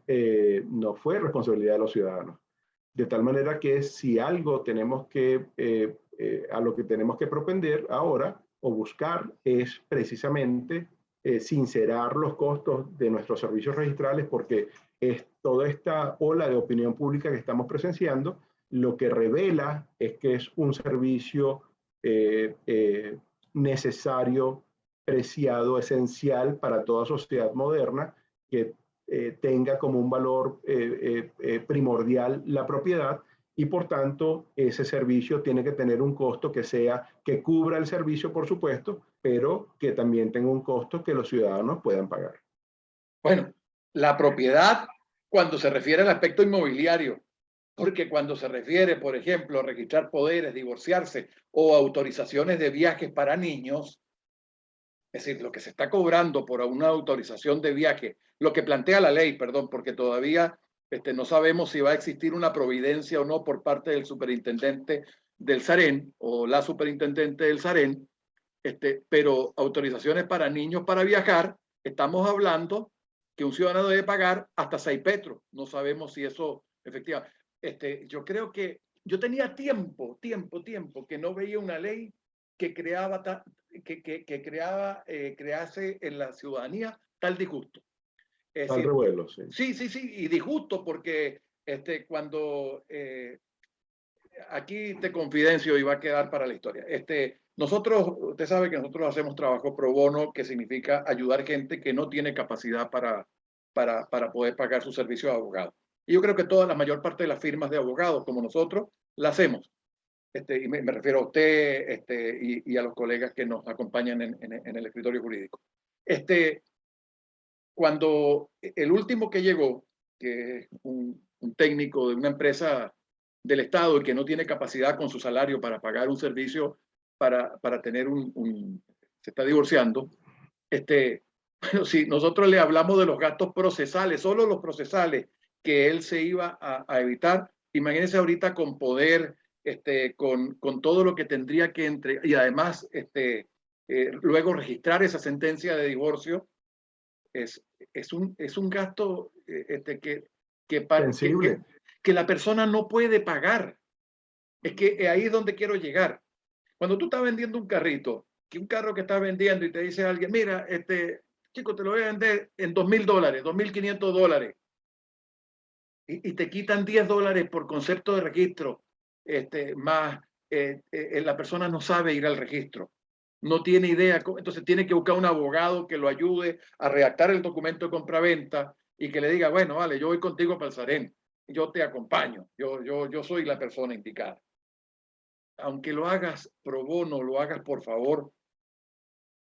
no fue responsabilidad de los ciudadanos. De tal manera que si algo tenemos que, a lo que tenemos que propender ahora o buscar es precisamente sincerar los costos de nuestros servicios registrales, porque es toda esta ola de opinión pública que estamos presenciando lo que revela es que es un servicio necesario, preciado, esencial para toda sociedad moderna que tenga como un valor primordial la propiedad, y por tanto ese servicio tiene que tener un costo que cubra el servicio, por supuesto, pero que también tenga un costo que los ciudadanos puedan pagar. Bueno, la propiedad cuando se refiere al aspecto inmobiliario, porque cuando se refiere, por ejemplo, a registrar poderes, divorciarse o autorizaciones de viajes para niños, es decir, lo que se está cobrando por una autorización de viaje, lo que plantea la ley, perdón, porque todavía no sabemos si va a existir una providencia o no por parte del superintendente del SAREN o la superintendente del SAREN, pero autorizaciones para niños para viajar, estamos hablando que un ciudadano debe pagar hasta 6 petros. No sabemos si eso efectivamente. Yo creo que yo tenía tiempo que no veía una ley que crease en la ciudadanía tal disgusto. Es Tal decir, revuelo, sí. Sí, y disgusto porque cuando aquí te confidencio y va a quedar para la historia. Nosotros, usted sabe que nosotros hacemos trabajo pro bono, que significa ayudar gente que no tiene capacidad para poder pagar su servicio de abogado. Y yo creo que la mayor parte de las firmas de abogados como nosotros la hacemos. Y me refiero a usted y a los colegas que nos acompañan en el escritorio jurídico. Cuando el último que llegó, que es un técnico de una empresa del Estado y que no tiene capacidad con su salario para pagar un servicio para tener se está divorciando, bueno, si nosotros le hablamos de los gastos procesales, solo los procesales que él se iba a evitar, imagínense ahorita con poder, con todo lo que tendría que entregar y además luego registrar esa sentencia de divorcio, es un gasto que la persona no puede pagar. Es que ahí es donde quiero llegar. Cuando tú estás vendiendo un carrito, un carro que estás vendiendo y te dice alguien, mira, chico, te lo voy a vender en $2,000, $2,500, y te quitan $10 por concepto de registro, más la persona no sabe ir al registro, no tiene idea, entonces tiene que buscar un abogado que lo ayude a redactar el documento de compraventa y que le diga, bueno, vale, yo voy contigo para el SAREN, yo te acompaño, yo soy la persona indicada. Aunque lo hagas pro bono, lo hagas por favor,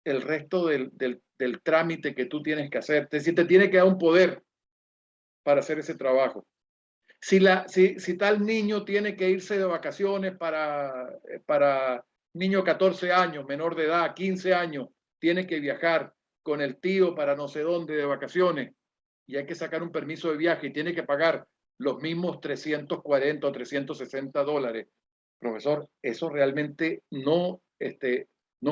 el resto del trámite que tú tienes que hacer, si te tiene que dar un poder para hacer ese trabajo. Si tal niño tiene que irse de vacaciones para niño de 14 años, menor de edad, 15 años, tiene que viajar con el tío para no sé dónde de vacaciones y hay que sacar un permiso de viaje y tiene que pagar los mismos $340 o $360. Profesor, eso realmente no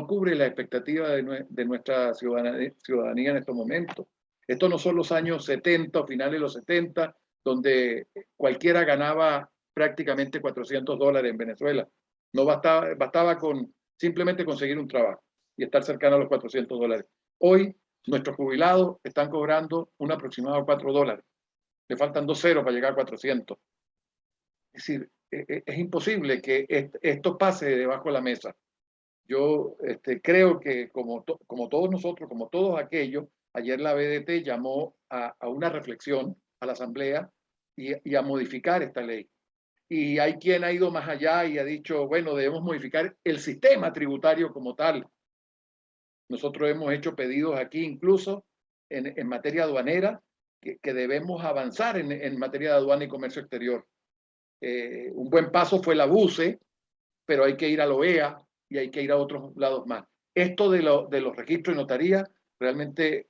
cubre la expectativa de nuestra ciudadanía en estos momentos. Estos no son los años 70 o finales de los 70, donde cualquiera ganaba prácticamente $400 en Venezuela. No bastaba con simplemente conseguir un trabajo y estar cercano a los $400. Hoy nuestros jubilados están cobrando un aproximado de $4. Le faltan 2 ceros para llegar a 400. Es decir, es imposible que esto pase debajo de la mesa. Yo creo que como todos nosotros, como todos aquellos, ayer la BDT llamó a una reflexión a la Asamblea y a modificar esta ley. Y hay quien ha ido más allá y ha dicho, bueno, debemos modificar el sistema tributario como tal. Nosotros hemos hecho pedidos aquí incluso en materia aduanera, que debemos avanzar en materia de aduana y comercio exterior. Un buen paso fue la BUCE, pero hay que ir a la OEA y hay que ir a otros lados más. Esto de los registros y notarías realmente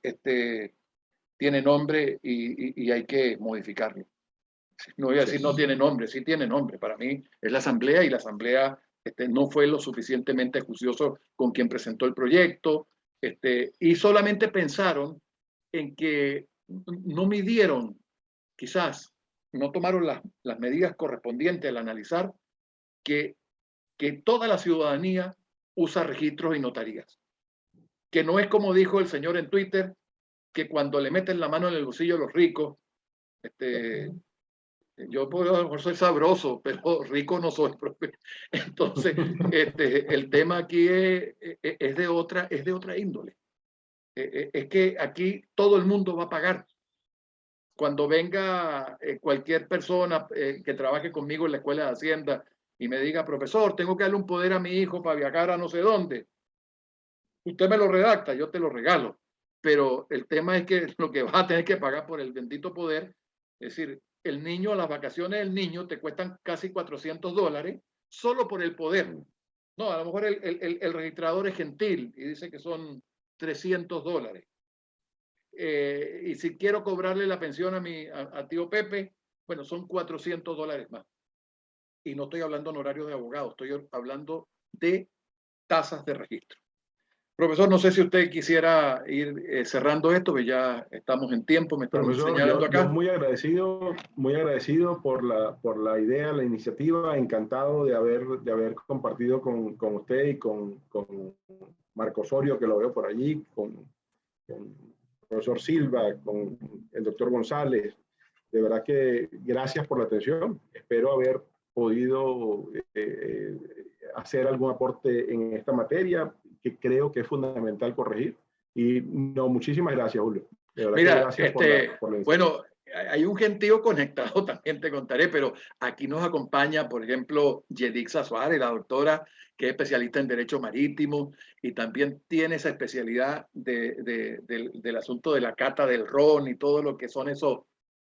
tiene nombre y hay que modificarlo. No voy a decir no tiene nombre, sí tiene nombre. Para mí es la Asamblea y la Asamblea no fue lo suficientemente acucioso con quien presentó el proyecto y solamente pensaron en que no midieron, quizás no tomaron las medidas correspondientes al analizar que toda la ciudadanía usa registros y notarías. Que no es como dijo el señor en Twitter, que cuando le meten la mano en el bolsillo a los ricos, yo soy sabroso, pero rico no soy, profe. Entonces, el tema aquí es de otra índole. Es que aquí todo el mundo va a pagar. Cuando venga cualquier persona que trabaje conmigo en la Escuela de Hacienda y me diga, profesor, tengo que darle un poder a mi hijo para viajar a no sé dónde, usted me lo redacta, yo te lo regalo. Pero el tema es que lo que vas a tener que pagar por el bendito poder, es decir, el niño, las vacaciones del niño te cuestan casi $400 solo por el poder. No, a lo mejor el registrador es gentil y dice que son $300. Y si quiero cobrarle la pensión a tío Pepe, bueno, son $400 más. Y no estoy hablando en horarios de abogado, estoy hablando de tasas de registro. Profesor, no sé si usted quisiera ir cerrando esto, que ya estamos en tiempo, me están señalando acá. Yo muy agradecido por la idea, la iniciativa, encantado de haber compartido con usted y con Marco Osorio, que lo veo por allí, con el profesor Silva, con el doctor González. De verdad que gracias por la atención. Espero haber podido hacer algún aporte en esta materia que creo que es fundamental corregir. Y no, muchísimas gracias, Julio. De verdad mira, que gracias por la bueno, hay un gentío conectado, también te contaré, pero aquí nos acompaña, por ejemplo, Yedixa Suárez, la doctora, que es especialista en Derecho Marítimo y también tiene esa especialidad del asunto de la cata del ron y todo lo que son esos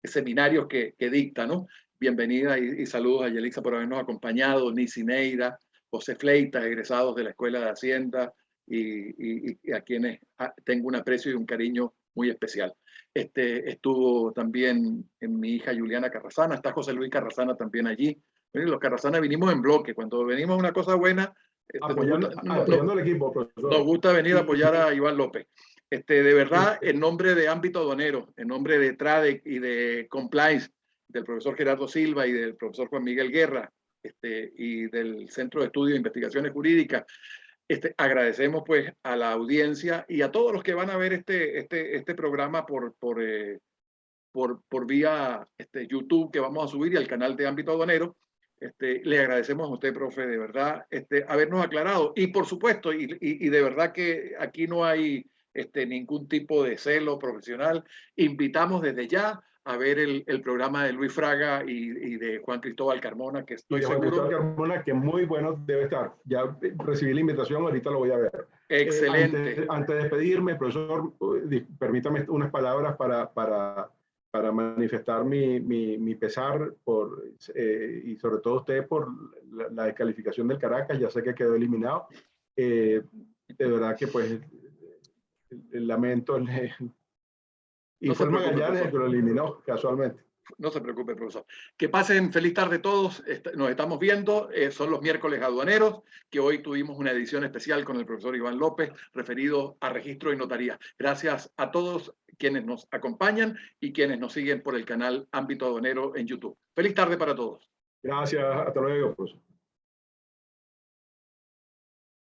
seminarios que dicta, ¿no? Bienvenida y saludos a Yedixa por habernos acompañado, Nisi Neira, José Fleitas, egresados de la Escuela de Hacienda y a quienes tengo un aprecio y un cariño muy especial. Estuvo también en mi hija Juliana Carrasana, está José Luis Carrasana también allí. Los Carrasana vinimos en bloque, cuando venimos a una cosa buena, apoyando el equipo, profesor. Nos gusta venir a apoyar a Iván López. De verdad, en nombre de Ámbito Aduanero, en nombre de TRADEC y de Compliance, del profesor Gerardo Silva y del profesor Juan Miguel Guerra, y del Centro de Estudios e Investigaciones Jurídicas, agradecemos pues a la audiencia y a todos los que van a ver este programa por vía YouTube que vamos a subir y al canal de Ámbito Aduanero. Le agradecemos a usted, profe, de verdad, habernos aclarado. Y por supuesto, y de verdad que aquí no hay ningún tipo de celo profesional. Invitamos desde ya a ver el programa de Luis Fraga y de Juan Cristóbal Carmona, que estoy seguro. Juan Cristóbal Carmona, que muy bueno debe estar. Ya recibí la invitación, ahorita lo voy a ver. Excelente. Antes de despedirme, profesor, permítame unas palabras para manifestar mi pesar y sobre todo usted por la descalificación del Caracas. Ya sé que quedó eliminado. De verdad que pues lamento y fue Magallanes el que lo eliminó casualmente. No se preocupe, profesor. Que pasen feliz tarde todos. Nos estamos viendo. Son los miércoles aduaneros, que hoy tuvimos una edición especial con el profesor Iván López referido a registro y notaría. Gracias a todos quienes nos acompañan y quienes nos siguen por el canal Ámbito Aduanero en YouTube. Feliz tarde para todos. Gracias. Hasta luego, profesor.